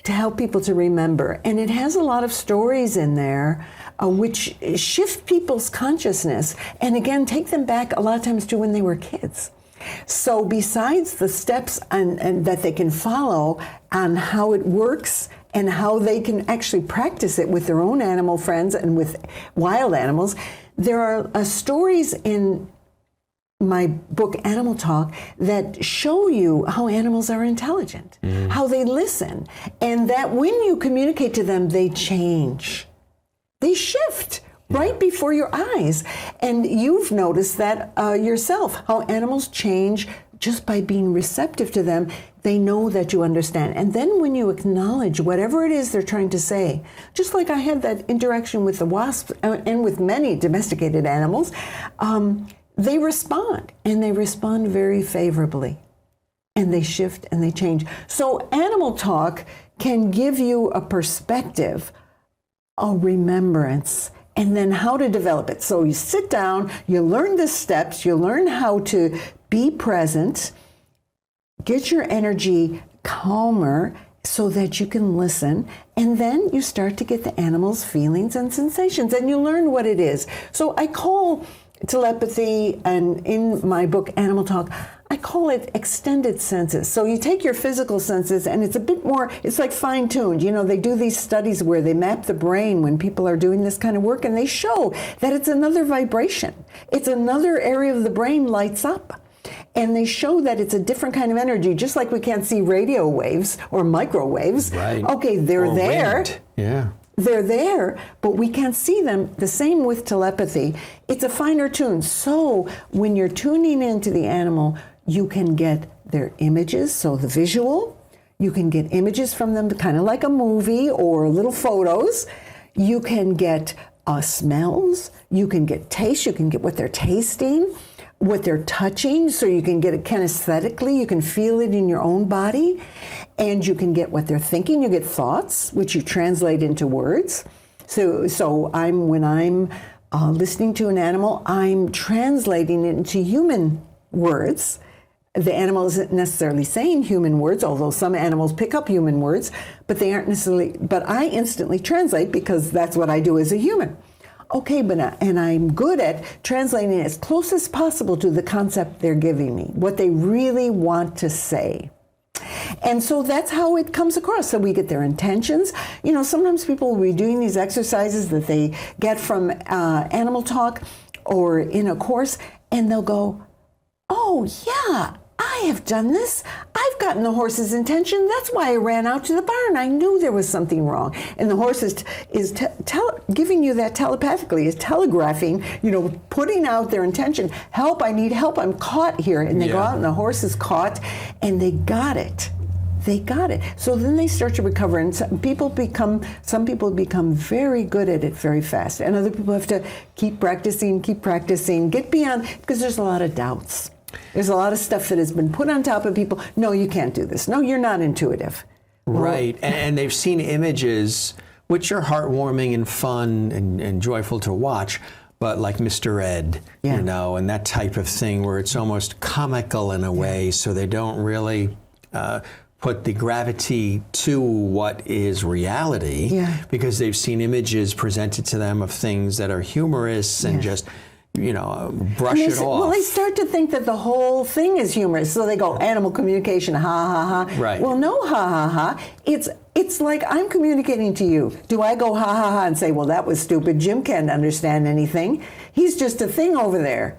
to help people to remember. And it has a lot of stories in there which shift people's consciousness, and again, take them back a lot of times to when they were kids. So besides the steps and that they can follow on how it works and how they can actually practice it with their own animal friends and with wild animals, there are stories in my book, Animal Talk, that show you how animals are intelligent, how they listen, and that when you communicate to them, they change. They shift right before your eyes. And you've noticed that yourself, how animals change just by being receptive to them. They know that you understand. And then when you acknowledge whatever it is they're trying to say, just like I had that interaction with the wasp and with many domesticated animals, they respond, and they respond very favorably. And they shift and they change. So Animal Talk can give you a perspective, a remembrance, and then how to develop it. So you sit down, you learn the steps, you learn how to be present, get your energy calmer so that you can listen, and then you start to get the animal's feelings and sensations, and you learn what it is. So I call telepathy, and in my book, Animal Talk, I call it extended senses. So you take your physical senses, and it's a bit more, it's like fine-tuned. They do these studies where they map the brain when people are doing this kind of work, and they show that it's another vibration. It's another area of the brain lights up. And they show that it's a different kind of energy, just like we can't see radio waves or microwaves. Right. Okay, they're there. Wind. Yeah. They're there, but we can't see them. The same with telepathy. It's a finer tune. So when you're tuning into the animal, you can get their images, so the visual. You can get images from them, kind of like a movie or little photos. You can get smells. You can get taste. You can get what they're tasting, what they're touching, so you can get it kinesthetically. You can feel it in your own body. And you can get what they're thinking. You get thoughts, which you translate into words. So when I'm listening to an animal, I'm translating it into human words. The animal isn't necessarily saying human words, although some animals pick up human words, but they aren't necessarily, but I instantly translate because that's what I do as a human. Okay, and I'm good at translating it as close as possible to the concept they're giving me, what they really want to say. And so that's how it comes across. So we get their intentions. Sometimes people will be doing these exercises that they get from Animal Talk or in a course, and they'll go, oh, yeah, I have done this. I've gotten the horse's intention. That's why I ran out to the barn. I knew there was something wrong. And the horse is giving you that telepathically, is telegraphing, putting out their intention. Help, I need help. I'm caught here. And they go out and the horse is caught, and they got it. They got it. So then they start to recover, and some people become very good at it very fast. And other people have to keep practicing, get beyond, because there's a lot of doubts. There's a lot of stuff that has been put on top of people. No, you can't do this. No, you're not intuitive. Right. And they've seen images which are heartwarming and fun and joyful to watch, but like Mr. Ed, Yeah. you know, and that type of thing where it's almost comical in a way, so they don't really put the gravity to what is reality, Yeah. because they've seen images presented to them of things that are humorous and Yes. just, you know, brush And it off. Well, they start to think that the whole thing is humorous, so they go animal communication, ha ha ha. Right. Well, no, ha ha ha. It's like I'm communicating to you. Do I go ha ha ha and say, well, that was stupid? Jim can't understand anything. He's just a thing over there.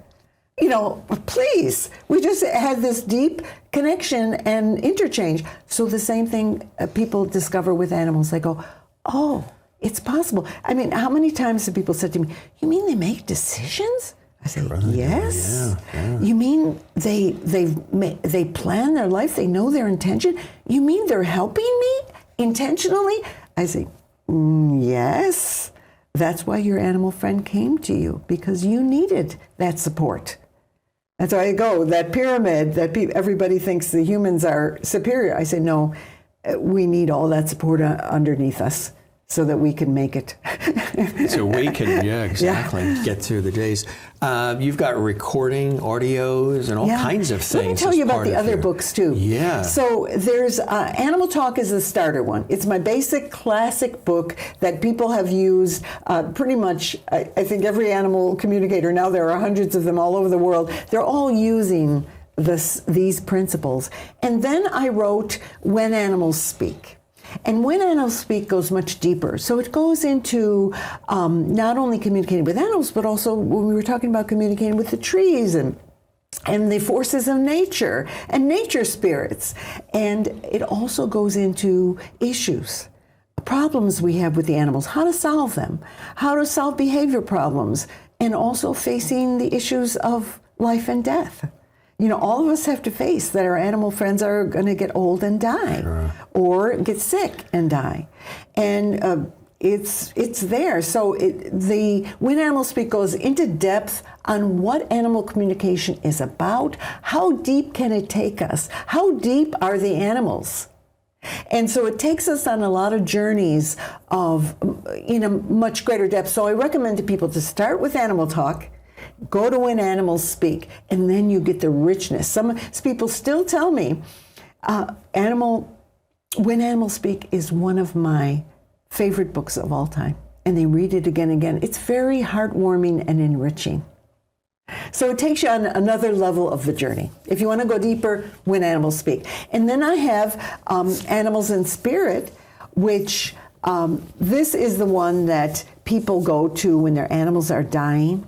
You know, please. We just had this deep connection and interchange. So the same thing people discover with animals. They go, oh, it's possible. I mean, how many times have people said to me, you mean they make decisions? I say, yes. Yeah. You mean they plan their life? They know their intention? You mean they're helping me intentionally? I say, yes. That's why your animal friend came to you, because you needed that support. That's why I go, that pyramid that everybody thinks the humans are superior. I say, no, we need all that support underneath us so that we can make it. So we can, exactly, get through the days. You've got recording audios and all kinds of things. Let me tell you about the other books too. Yeah. So there's Animal Talk is the starter one. It's my basic classic book that people have used pretty much, I think every animal communicator, now there are hundreds of them all over the world, they're all using these principles. And then I wrote When Animals Speak. And When Animals Speak goes much deeper. So it goes into not only communicating with animals, but also when we were talking about communicating with the trees and the forces of nature and nature spirits. And it also goes into issues, problems we have with the animals, how to solve them, how to solve behavior problems, and also facing the issues of life and death. You know, all of us have to face that our animal friends are going to get old and die, or get sick and die, and it's there. So the When Animals Speak goes into depth on what animal communication is about. How deep can it take us? How deep are the animals? And so it takes us on a lot of journeys of in a much greater depth. So I recommend to people to start with Animal Talk. Go to When Animals Speak, and then you get the richness. Some people still tell me, When Animals Speak is one of my favorite books of all time, and they read it again and again. It's very heartwarming and enriching. So it takes you on another level of the journey. If you want to go deeper, When Animals Speak. And then I have Animals in Spirit, which this is the one that people go to when their animals are dying.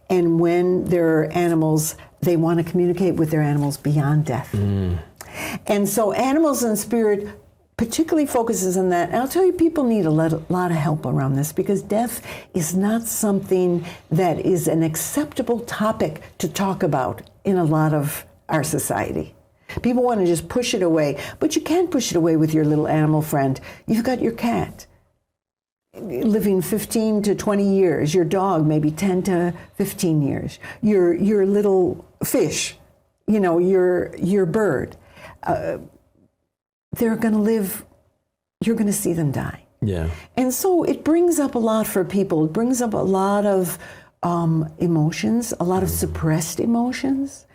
And when their animals, they want to communicate with their animals beyond death. And so Animals in Spirit particularly focuses on that. And I'll tell you, people need a lot of help around this, because death is not something that is an acceptable topic to talk about in a lot of our society. People want to just push it away, but you can't push it away with your little animal friend. You've got your cat living 15 to 20 years, your dog maybe 10 to 15 years, your little fish, you know, your bird. They're going to live, you're going to see them die. Yeah. And so it brings up a lot for people. It brings up a lot of emotions, a lot of suppressed emotions,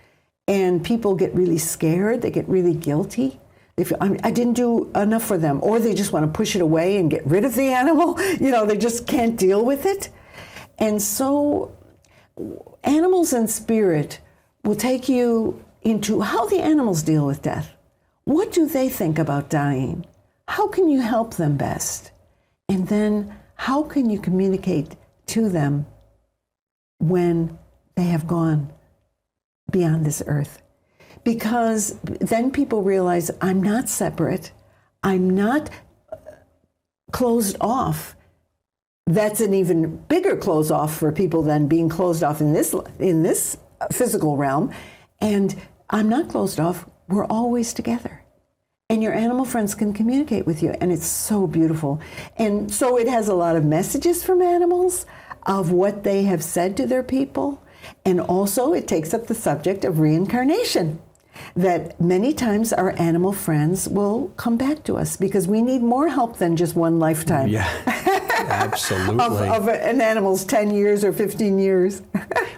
and people get really scared, they get really guilty. They feel, I didn't do enough for them, or they just want to push it away and get rid of the animal. You know, they just can't deal with it. And so Animals in Spirit will take you into how the animals deal with death. What do they think about dying? How can you help them best? And then how can you communicate to them when they have gone beyond this earth? Because then people realize, I'm not separate. I'm not closed off. That's an even bigger close off for people than being closed off in this physical realm. And I'm not closed off. We're always together. And your animal friends can communicate with you. And it's so beautiful. And so it has a lot of messages from animals of what they have said to their people. And also it takes up the subject of reincarnation. that many times our animal friends will come back to us because we need more help than just one lifetime. Yeah, absolutely. of an animal's 10 years or 15 years.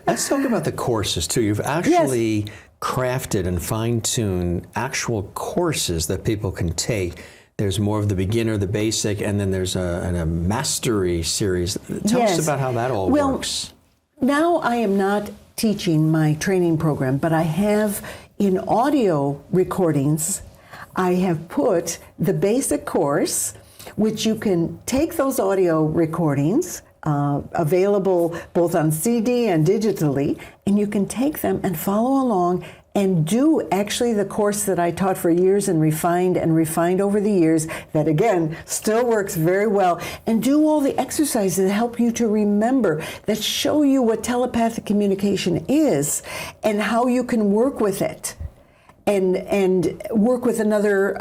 Let's talk about the courses too. You've actually crafted and fine-tuned actual courses that people can take. There's more of the beginner, the basic, and then there's a mastery series. Tell us about how that all works. Now I am not teaching my training program, but I have in audio recordings, I have put the basic course, which you can take those audio recordings, available both on CD and digitally, and you can take them and follow along and do actually the course that I taught for years and refined over the years, that again still works very well, and do all the exercises that help you to remember, that show you what telepathic communication is and how you can work with it and work with another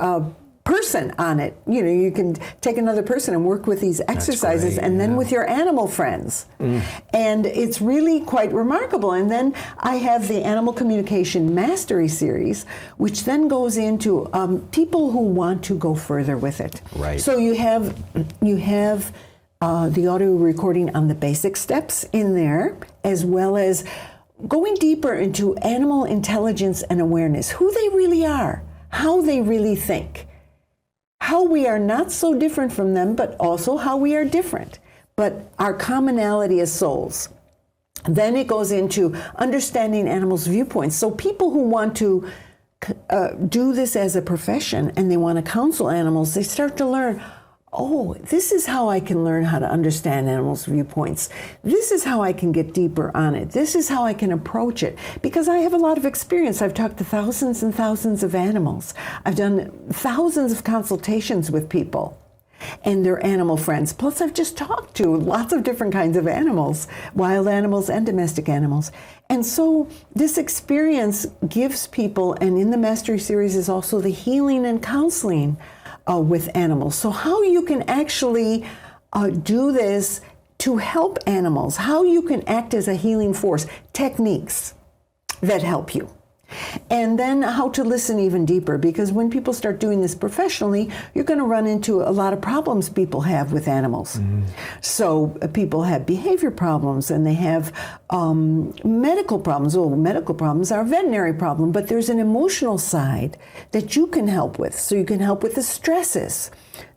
person on it. You know, you can take another person and work with these exercises, and then with your animal friends. And it's really quite remarkable. And then I have the Animal Communication Mastery Series, which then goes into people who want to go further with it. Right. So you have the audio recording on the basic steps in there, as well as going deeper into animal intelligence and awareness, who they really are, how they really think, how we are not so different from them, but also how we are different, but our commonality as souls. Then it goes into understanding animals' viewpoints. So people who want to do this as a profession and they want to counsel animals, they start to learn, oh, this is how I can learn how to understand animals' viewpoints. This is how I can get deeper on it. This is how I can approach it. Because I have a lot of experience. I've talked to thousands and thousands of animals. I've done thousands of consultations with people and their animal friends. Plus, I've just talked to lots of different kinds of animals, wild animals and domestic animals. And so this experience gives people, and in the Mastery Series is also the healing and counseling with animals. So how you can actually do this to help animals, how you can act as a healing force, techniques that help you. And then how to listen even deeper, because when people start doing this professionally, you're going to run into a lot of problems people have with animals. So people have behavior problems and they have medical problems. Well, medical problems are a veterinary problem, but there's an emotional side that you can help with. So you can help with the stresses,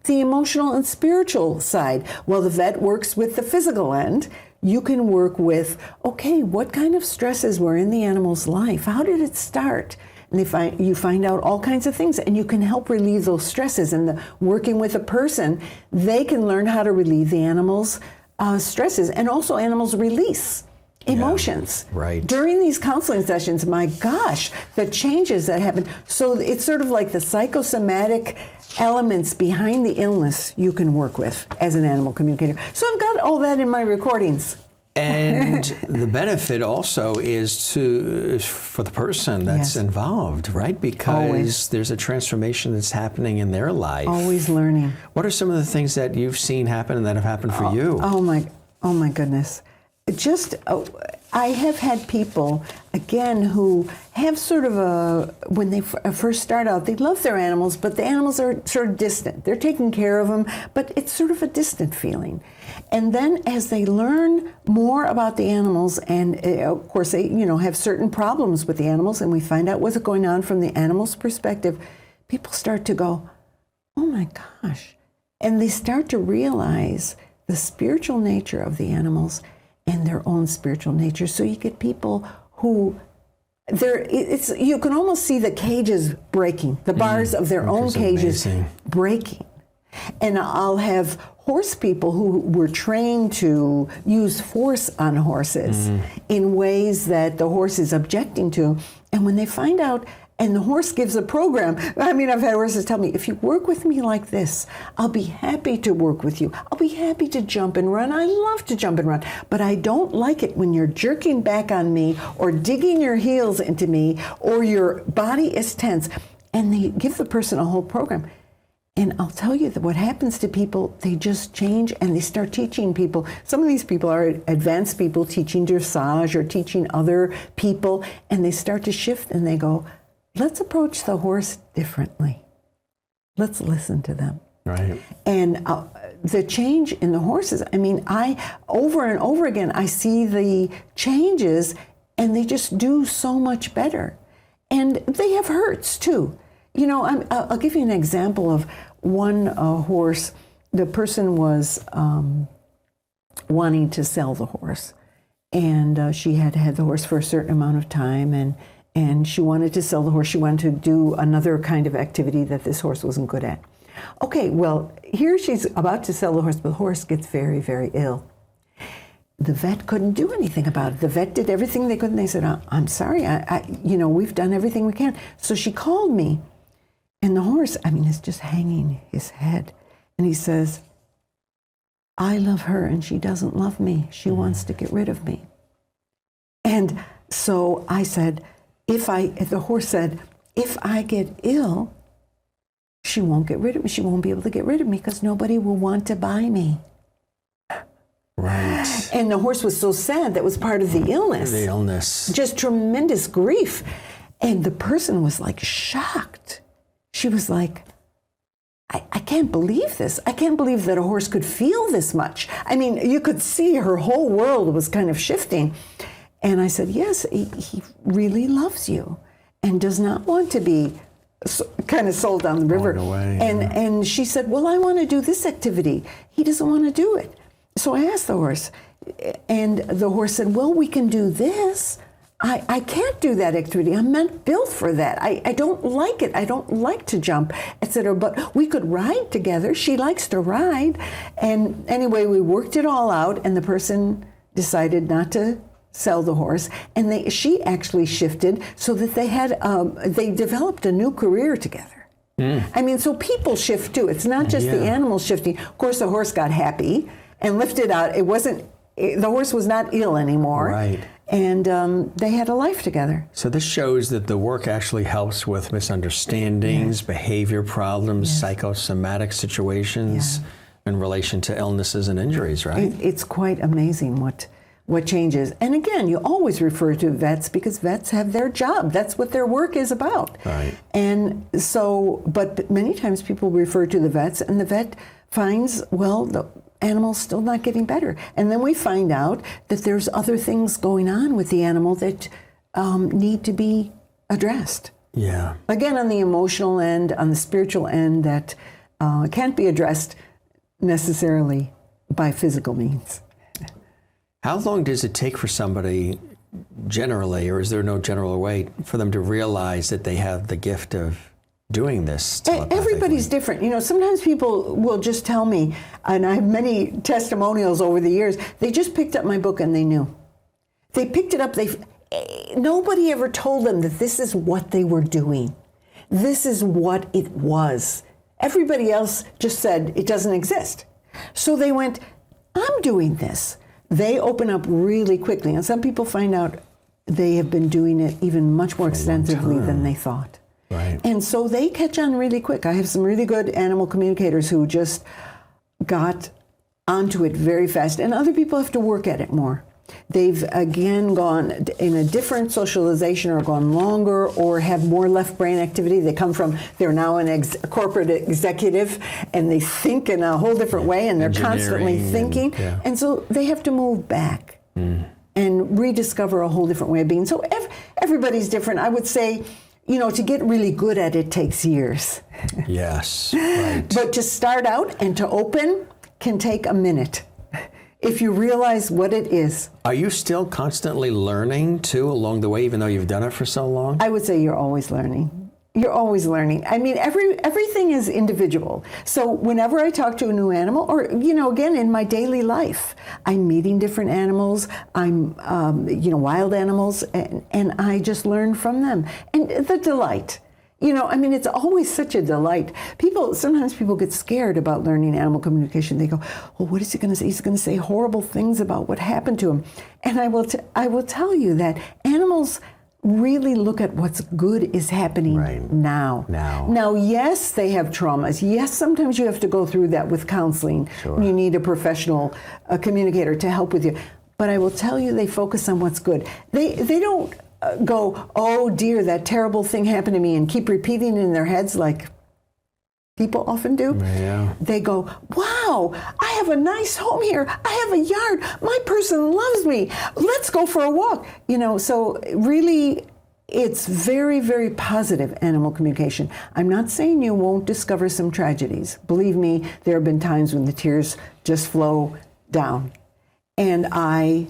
the emotional and spiritual side. Well, the vet works with the physical end. You can work with, okay, what kind of stresses were in the animal's life? How did it start? And you find out all kinds of things, and you can help relieve those stresses. And working with a person, they can learn how to relieve the animal's stresses, and also animals release emotions. Right. During these counseling sessions, my gosh, the changes that happen. So it's sort of like the psychosomatic elements behind the illness you can work with as an animal communicator. So I've got all that in my recordings. And the benefit also is for the person that's involved, right? Because there's a transformation that's happening in their life. Always learning. What are some of the things that you've seen happen and that have happened for you? Oh my goodness. I have had people, again, who have sort of when they first start out, they love their animals, but the animals are sort of distant. They're taking care of them, but it's sort of a distant feeling. And then as they learn more about the animals, and of course they, have certain problems with the animals, and we find out what's going on from the animal's perspective, people start to go, oh my gosh. And they start to realize the spiritual nature of the animals and their own spiritual nature. So you get people who you can almost see the cages breaking, the bars of their own cages breaking. And I'll have horse people who were trained to use force on horses in ways that the horse is objecting to. And when they find out, and the horse gives a program. I mean, I've had horses tell me, if you work with me like this, I'll be happy to work with you. I'll be happy to jump and run. I love to jump and run. But I don't like it when you're jerking back on me or digging your heels into me or your body is tense. And they give the person a whole program. And I'll tell you that what happens to people, they just change and they start teaching people. Some of these people are advanced people teaching dressage or teaching other people. And they start to shift and they go, let's approach the horse differently. Let's listen to them. Right. And the change in the horses, I mean, over and over again, I see the changes, and they just do so much better. And they have hurts too. You know, I'll give you an example of one horse. The person was wanting to sell the horse, and she had had the horse for a certain amount of time, and she wanted to sell the horse. She wanted to do another kind of activity that this horse wasn't good at. Okay, well, here she's about to sell the horse, but the horse gets very, very ill. The vet couldn't do anything about it. The vet did everything they could, and they said, I'm sorry, we've done everything we can. So she called me, and the horse, is just hanging his head. And he says, I love her, and she doesn't love me. She wants to get rid of me. And so I said, the horse said, if I get ill, she won't get rid of me. She won't be able to get rid of me because nobody will want to buy me. Right. And the horse was so sad. That was part of the illness. The illness. Just tremendous grief. And the person was like shocked. She was like, I can't believe this. I can't believe that a horse could feel this much. I mean, you could see her whole world was kind of shifting. And I said, yes, he really loves you and does not want to be kind of sold down the river. Away, and she said, well, I want to do this activity. He doesn't want to do it. So I asked the horse, and the horse said, well, we can do this. I can't do that activity. I'm not built for that. I don't like it. I don't like to jump, etc. But we could ride together. She likes to ride. And anyway, we worked it all out, and the person decided not to sell the horse. And she actually shifted so that they developed a new career together. So people shift too. It's not just the animals shifting. Of course, the horse got happy and lifted out. The horse was not ill anymore. Right. And they had a life together. So this shows that the work actually helps with misunderstandings, behavior problems, psychosomatic situations in relation to illnesses and injuries, right? It's quite amazing what changes. And again, you always refer to vets because vets have their job. That's what their work is about. Right. And so, but many times people refer to the vets, and the vet finds, well, the animal's still not getting better. And then we find out that there's other things going on with the animal that need to be addressed. Yeah. Again, on the emotional end, on the spiritual end, that can't be addressed necessarily by physical means. How long does it take for somebody generally, or is there no general way for them to realize that they have the gift of doing this telepathically? Everybody's different. Sometimes people will just tell me, and I have many testimonials over the years, they just picked up my book and they knew. They picked it up, nobody ever told them that this is what they were doing. This is what it was. Everybody else just said it doesn't exist. So they went, I'm doing this. They open up really quickly, and some people find out they have been doing it even much more extensively than they thought. Right. And so they catch on really quick. I have some really good animal communicators who just got onto it very fast, and other people have to work at it more. They've again gone in a different socialization, or gone longer, or have more left brain activity. They're now a corporate executive, and they think in a whole different way, and they're constantly thinking. And so they have to move back and rediscover a whole different way of being. So everybody's different. I would say, to get really good at it takes years. Yes, right. But to start out and to open can take a minute, if you realize what it is. Are you still constantly learning, too, along the way, even though you've done it for so long? I would say you're always learning. You're always learning. Everything is individual. So whenever I talk to a new animal, or, again, in my daily life, I'm meeting different animals, I'm, wild animals, and I just learn from them. And the delight. It's always such a delight. Sometimes people get scared about learning animal communication. They go, well, what is he going to say? He's going to say horrible things about what happened to him. And I will tell you that animals really look at what's good is happening now. Now, yes, they have traumas. Yes, sometimes you have to go through that with counseling. Sure. You need a professional communicator to help with you. But I will tell you, they focus on what's good. They don't go, oh dear, that terrible thing happened to me, and keep repeating in their heads like people often do. Yeah. They go, wow, I have a nice home here. I have a yard. My person loves me. Let's go for a walk. So really, it's very, very positive animal communication. I'm not saying you won't discover some tragedies. Believe me, there have been times when the tears just flow down. And I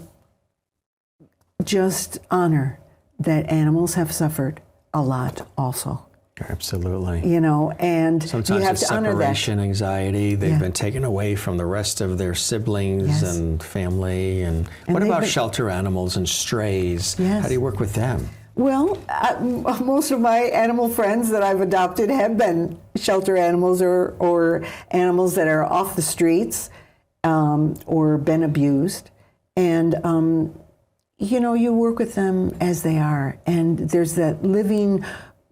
just honor that animals have suffered a lot also. Absolutely. And sometimes you have it's to honor that. separation anxiety. They've been taken away from the rest of their siblings and family. And what about shelter animals and strays? Yes. How do you work with them? Well, most of my animal friends that I've adopted have been shelter animals or animals that are off the streets or been abused. And, you work with them as they are. And there's that living,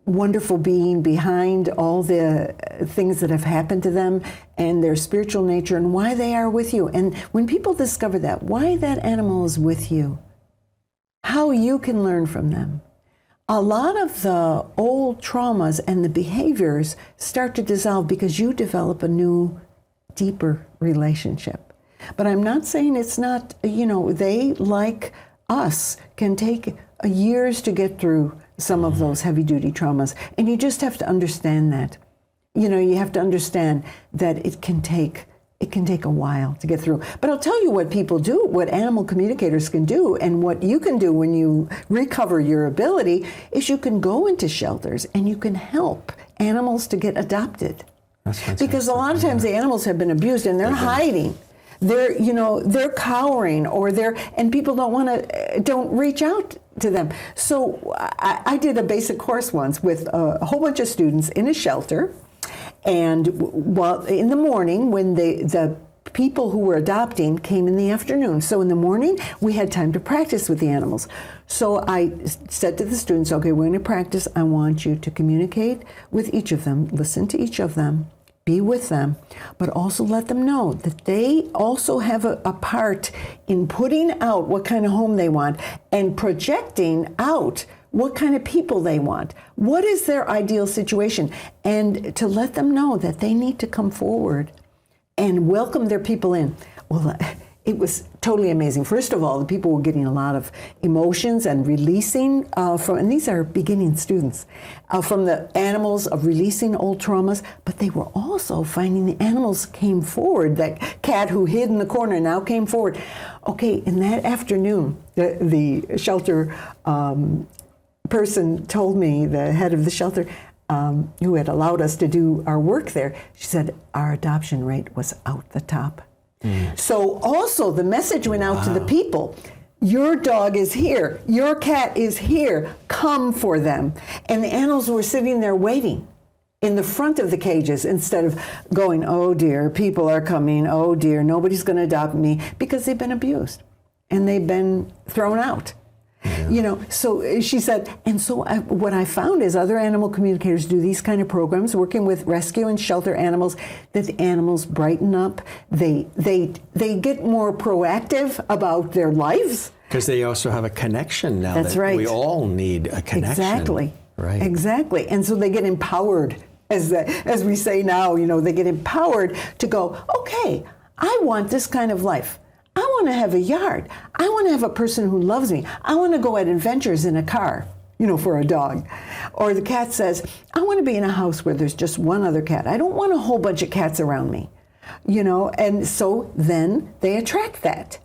wonderful being behind all the things that have happened to them and their spiritual nature and why they are with you. And when people discover that, why that animal is with you, how you can learn from them, a lot of the old traumas and the behaviors start to dissolve because you develop a new, deeper relationship. But I'm not saying it's not, they, like us, can take years to get through some of those heavy-duty traumas. And you just have to understand that. You have to understand that it can take a while to get through. But I'll tell you what people do, what animal communicators can do, and what you can do when you recover your ability is you can go into shelters and you can help animals to get adopted. That's fantastic. Because a lot of times the animals have been abused and they're hiding. They're cowering, and people don't reach out to them. So I did a basic course once with a whole bunch of students in a shelter, and in the morning when the people who were adopting came in the afternoon. So in the morning we had time to practice with the animals. So I said to the students, okay, we're going to practice. I want you to communicate with each of them, listen to each of them, be with them, but also let them know that they also have a part in putting out what kind of home they want and projecting out what kind of people they want. What is their ideal situation? And to let them know that they need to come forward and welcome their people in. Well, it was totally amazing. First of all, the people were getting a lot of emotions and releasing and these are beginning students, from the animals of releasing old traumas, but they were also finding the animals came forward. That cat who hid in the corner now came forward. Okay, in that afternoon, the shelter person told me, the head of the shelter, who had allowed us to do our work there, she said our adoption rate was out the top. So also the message went out to the people, your dog is here, your cat is here, come for them. And the animals were sitting there waiting in the front of the cages instead of going, oh dear, people are coming, oh dear, nobody's going to adopt me, because they've been abused and they've been thrown out. Yeah. So she said, and so what I found is other animal communicators do these kind of programs, working with rescue and shelter animals, that the animals brighten up. They get more proactive about their lives. Because they also have a connection now. That's right. We all need a connection. Exactly. Right. Exactly. And so they get empowered, as we say now, they get empowered to go, okay, I want this kind of life. I want to have a yard. I want to have a person who loves me. I want to go on adventures in a car, for a dog. Or the cat says, I want to be in a house where there's just one other cat. I don't want a whole bunch of cats around me, and so then they attract that.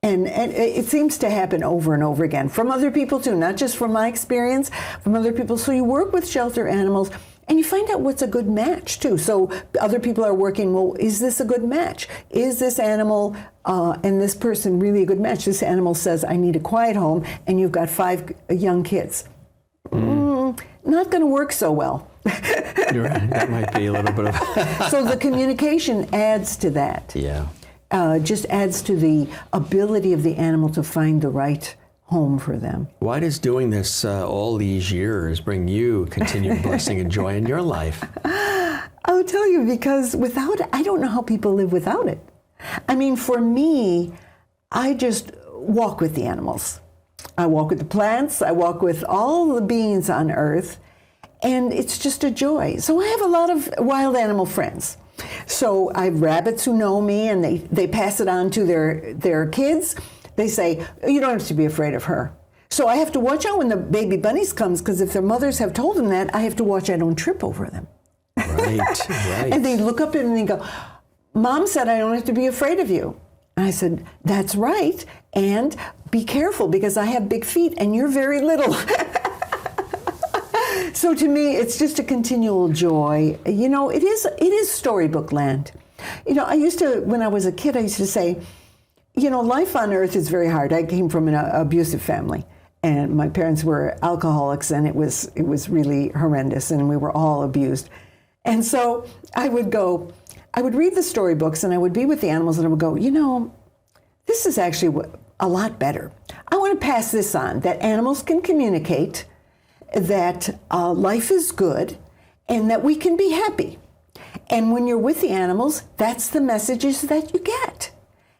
And it seems to happen over and over again from other people too, not just from my experience, from other people. So you work with shelter animals and you find out what's a good match too. So other people are working, well, is this a good match? Is this animal and this person really a good match? This animal says, I need a quiet home, and you've got 5 young kids. Not going to work so well. You're right. That might be a little bit of... So the communication adds to that. Yeah. Just adds to the ability of the animal to find the right home for them. Why does doing this all these years bring you continued blessing and joy in your life? I'll tell you, because without it, I don't know how people live without it. I mean, for me, I just walk with the animals. I walk with the plants. I walk with all the beings on Earth. And it's just a joy. So I have a lot of wild animal friends. So I have rabbits who know me, and they pass it on to their kids. They say, you don't have to be afraid of her. So I have to watch out when the baby bunnies comes, because if their mothers have told them that, I have to watch I don't trip over them. Right, right. And they look up at me and they go, Mom said I don't have to be afraid of you. And I said, that's right. And be careful, because I have big feet and you're very little. So to me, it's just a continual joy. You know, it is storybook land. You know, when I was a kid, I used to say, you know, life on Earth is very hard. I came from an abusive family, and my parents were alcoholics, and it was really horrendous, and we were all abused. And so I would read the storybooks, and I would be with the animals, and I would go, you know, this is actually a lot better. I want to pass this on, that animals can communicate, that life is good, and that we can be happy. And when you're with the animals, that's the messages that you get,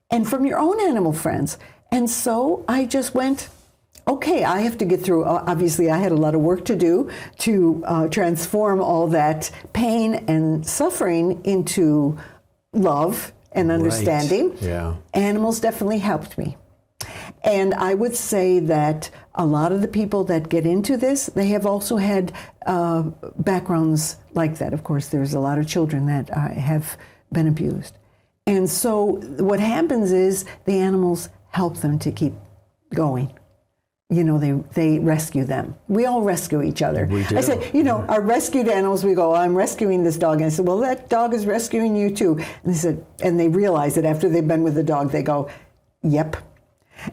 and from your own animal friends. And so I just went, okay, I have to get through. Obviously, I had a lot of work to do to transform all that pain and suffering into love and understanding. Right. Yeah. Animals definitely helped me. And I would say that a lot of the people that get into this, they have also had backgrounds like that. Of course, there's a lot of children that have been abused. And so what happens is the animals help them to keep going. You know, they rescue them. We all rescue each other. We do. I said, you know, our rescued animals, we go, I'm rescuing this dog. And I said, well, that dog is rescuing you too. And they said, and they realize that after they've been with the dog, they go, yep.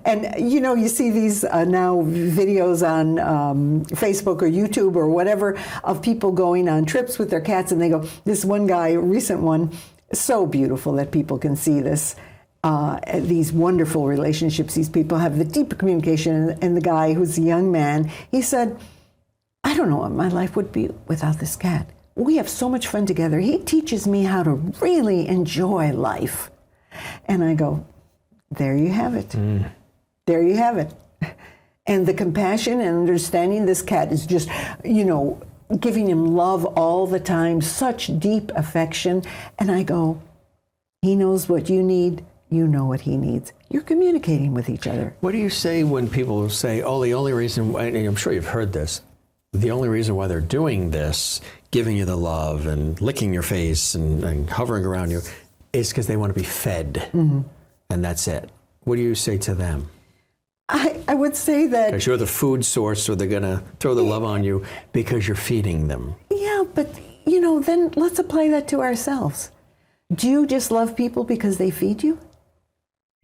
And, you know, you see these now videos on Facebook or YouTube or whatever of people going on trips with their cats, and they go, this one guy, a recent one, so beautiful that people can see this. These wonderful relationships these people have, the deep communication. And the guy, who's a young man, he said, I don't know what my life would be without this cat. We have so much fun together. He teaches me how to really enjoy life. And I go, there you have it. There you have it. And the compassion and understanding, this cat is just, you know, giving him love all the time, such deep affection. And I go, he knows what you need. You know what he needs. You're communicating with each other. What do you say when people say, oh, the only reason, and I'm sure you've heard this, the only reason why they're doing this, giving you the love and licking your face and hovering around you, is because they want to be fed. Mm-hmm. And that's it. What do you say to them? I would say that... Because you're the food source, so they're going to throw the love on you because you're feeding them. Yeah, but, you know, then let's apply that to ourselves. Do you just love people because they feed you?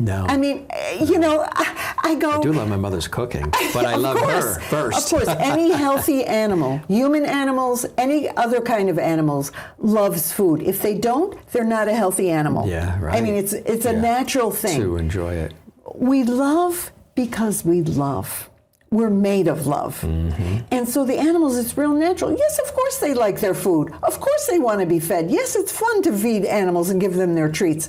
No. I mean, you know, I go... I do love my mother's cooking, but I love her first. Of course, any healthy animal, human animals, any other kind of animals, loves food. If they don't, they're not a healthy animal. Yeah, right. I mean, it's a natural thing. To enjoy it. We love because we love. We're made of love. Mm-hmm. And so the animals, it's real natural. Yes, of course they like their food. Of course they want to be fed. Yes, it's fun to feed animals and give them their treats.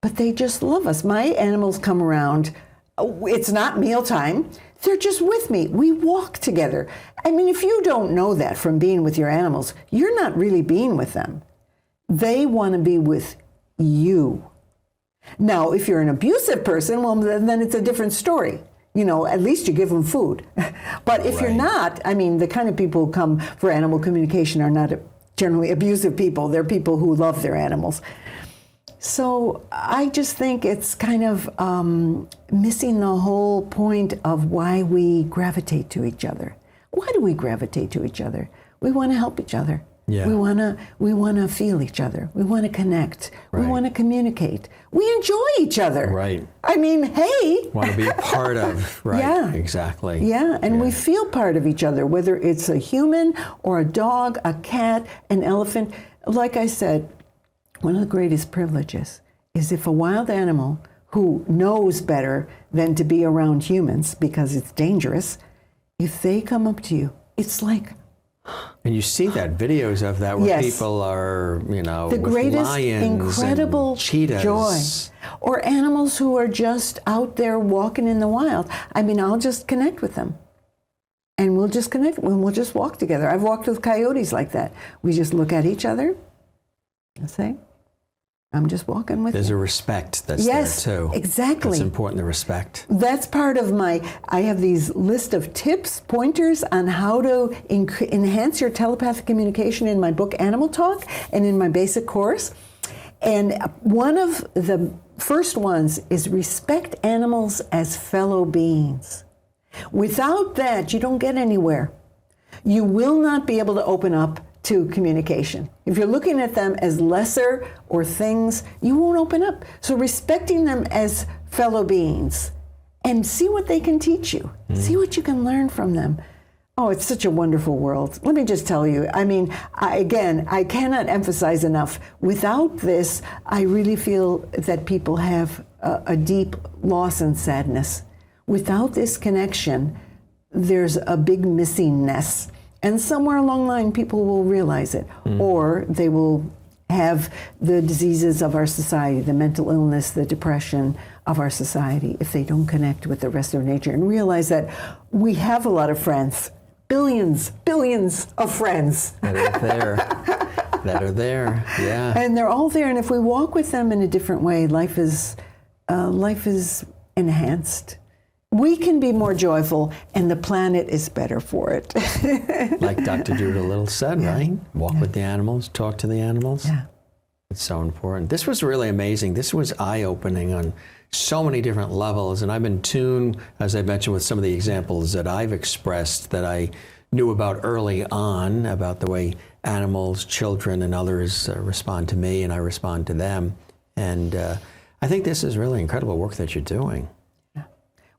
But they just love us. My animals come around. It's not mealtime. They're just with me. We walk together. I mean, if you don't know that from being with your animals, you're not really being with them. They want to be with you. Now, if you're an abusive person, well, then it's a different story. You know, at least you give them food. But if you're not, I mean, the kind of people who come for animal communication are not generally abusive people. They're people who love their animals. So I just think it's kind of missing the whole point of why we gravitate to each other. Why do we gravitate to each other? We want to help each other. Yeah. We want to feel each other. We want to connect. Right. We want to communicate. We enjoy each other. Right. I mean, hey. Want to be a part of. Right. Yeah. Exactly. Yeah, and we feel part of each other, whether it's a human or a dog, a cat, an elephant. Like I said, one of the greatest privileges is if a wild animal who knows better than to be around humans because it's dangerous, if they come up to you, it's like And you see that, videos of that where Yes. people are, The with greatest, lions incredible and cheetahs. joy. Or animals who are just out there walking in the wild. I mean, I'll just connect with them. And we'll just connect, and we'll just walk together. I've walked with coyotes like that. We just look at each other and say, I'm just walking with There's you. a respect that's Yes, there too. exactly. It's important, the respect. That's part of I have these list of tips, pointers on how to enhance your telepathic communication in my book, Animal Talk, and in my basic course. And one of the first ones is respect animals as fellow beings. Without that, you don't get anywhere. You will not be able to open up to communication. If you're looking at them as lesser or things, you won't open up. So respecting them as fellow beings and see what they can teach you. See what you can learn from them. Oh, it's such a wonderful world. Let me just tell you, I mean, I cannot emphasize enough. Without this, I really feel that people have a deep loss and sadness. Without this connection, there's a big missingness. And somewhere along the line, people will realize it, or they will have the diseases of our society, the mental illness, the depression of our society, if they don't connect with the rest of nature and realize that we have a lot of friends, billions of friends. That are there, yeah. And they're all there, and if we walk with them in a different way, life is enhanced. We can be more joyful, and the planet is better for it. Like Dr. Doolittle said, right? Walk with the animals, talk to the animals. Yeah. It's so important. This was really amazing. This was eye-opening on so many different levels, and I'm in tune, as I mentioned, with some of the examples that I've expressed that I knew about early on, about the way animals, children, and others respond to me, and I respond to them. And I think this is really incredible work that you're doing.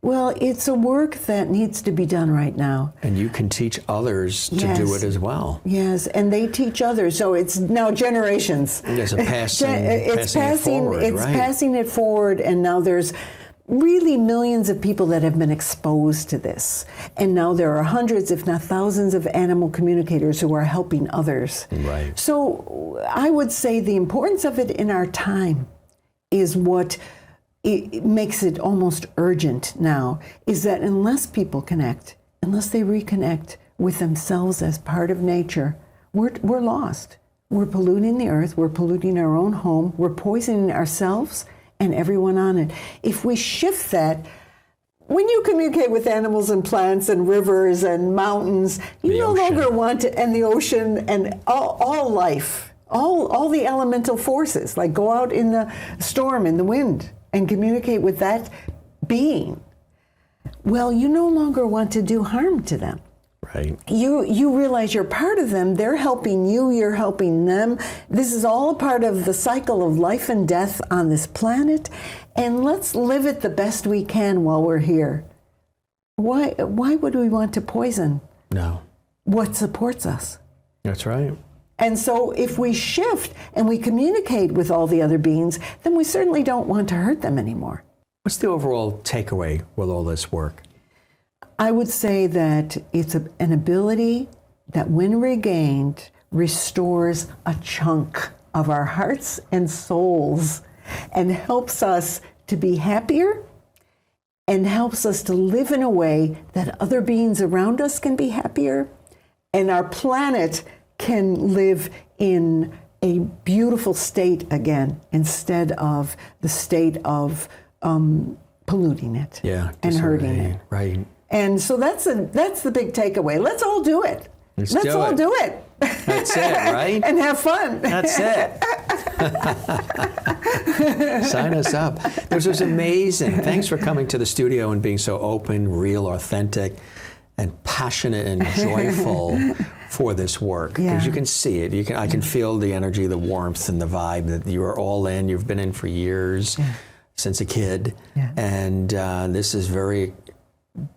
Well, it's a work that needs to be done right now. And you can teach others to do it as well. Yes, and they teach others. So it's now generations. There's a passing it forward, it's right? passing it forward, and now there's really millions of people that have been exposed to this. And now there are hundreds, if not thousands, of animal communicators who are helping others. Right. So I would say the importance of it in our time is what it makes it almost urgent now, is that unless people connect, unless they reconnect with themselves as part of nature, we're lost. We're polluting the earth, we're polluting our own home, we're poisoning ourselves and everyone on it. If we shift that, when you communicate with animals and plants and rivers and mountains, you no longer want to, and the ocean and all life, all the elemental forces, like go out in the storm, in the wind, and communicate with that being. Well, you no longer want to do harm to them. Right. You realize you're part of them, they're helping you, you're helping them. This is all a part of the cycle of life and death on this planet, and let's live it the best we can while we're here. Why would we want to poison what supports us? That's right. And so if we shift and we communicate with all the other beings, then we certainly don't want to hurt them anymore. What's the overall takeaway with all this work? I would say that it's an ability that, when regained, restores a chunk of our hearts and souls and helps us to be happier and helps us to live in a way that other beings around us can be happier and our planet can live in a beautiful state again, instead of the state of polluting it and hurting it. Right. And so that's the big takeaway. Let's all do it. Let's all do it. That's it, right? And have fun. That's it. Sign us up. This was amazing. Thanks for coming to the studio and being so open, real, authentic, and passionate and joyful for this work. Because you can see it. I can feel the energy, the warmth, and the vibe that you are all in. You've been in for years, since a kid. And this is very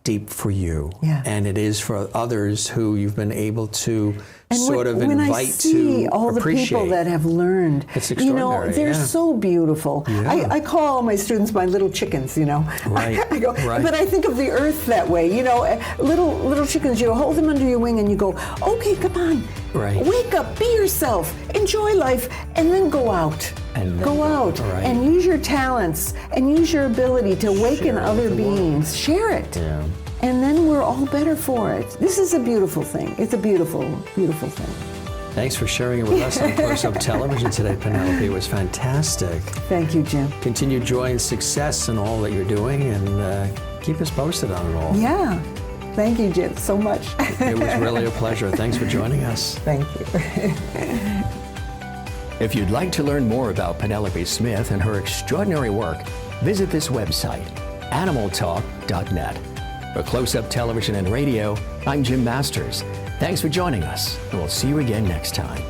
deep for you, Yeah. and it is for others who you've been able to And sort of when invite I see to all the appreciate. people that have learned, It's you know, extraordinary, they're yeah. so beautiful. Yeah. I call all my students my little chickens, you know. Right, I go, right. but I think of the earth that way, you know, little chickens. You hold them under your wing and you go, okay, come on, Right. wake up, be yourself, enjoy life, and then go out. And then go out right. and use your talents and use your ability to awaken Share it other with the world. beings. Share it. Yeah. And then we're all better for it. This is a beautiful thing. It's a beautiful, beautiful thing. Thanks for sharing it with us on Close Up Television today, Penelope. It was fantastic. Thank you, Jim. Continued joy and success in all that you're doing, and keep us posted on it all. Yeah. Thank you, Jim, so much. It was really a pleasure. Thanks for joining us. Thank you. If you'd like to learn more about Penelope Smith and her extraordinary work, visit this website, animaltalk.net. For Close Up Television and Radio, I'm Jim Masters. Thanks for joining us, and we'll see you again next time.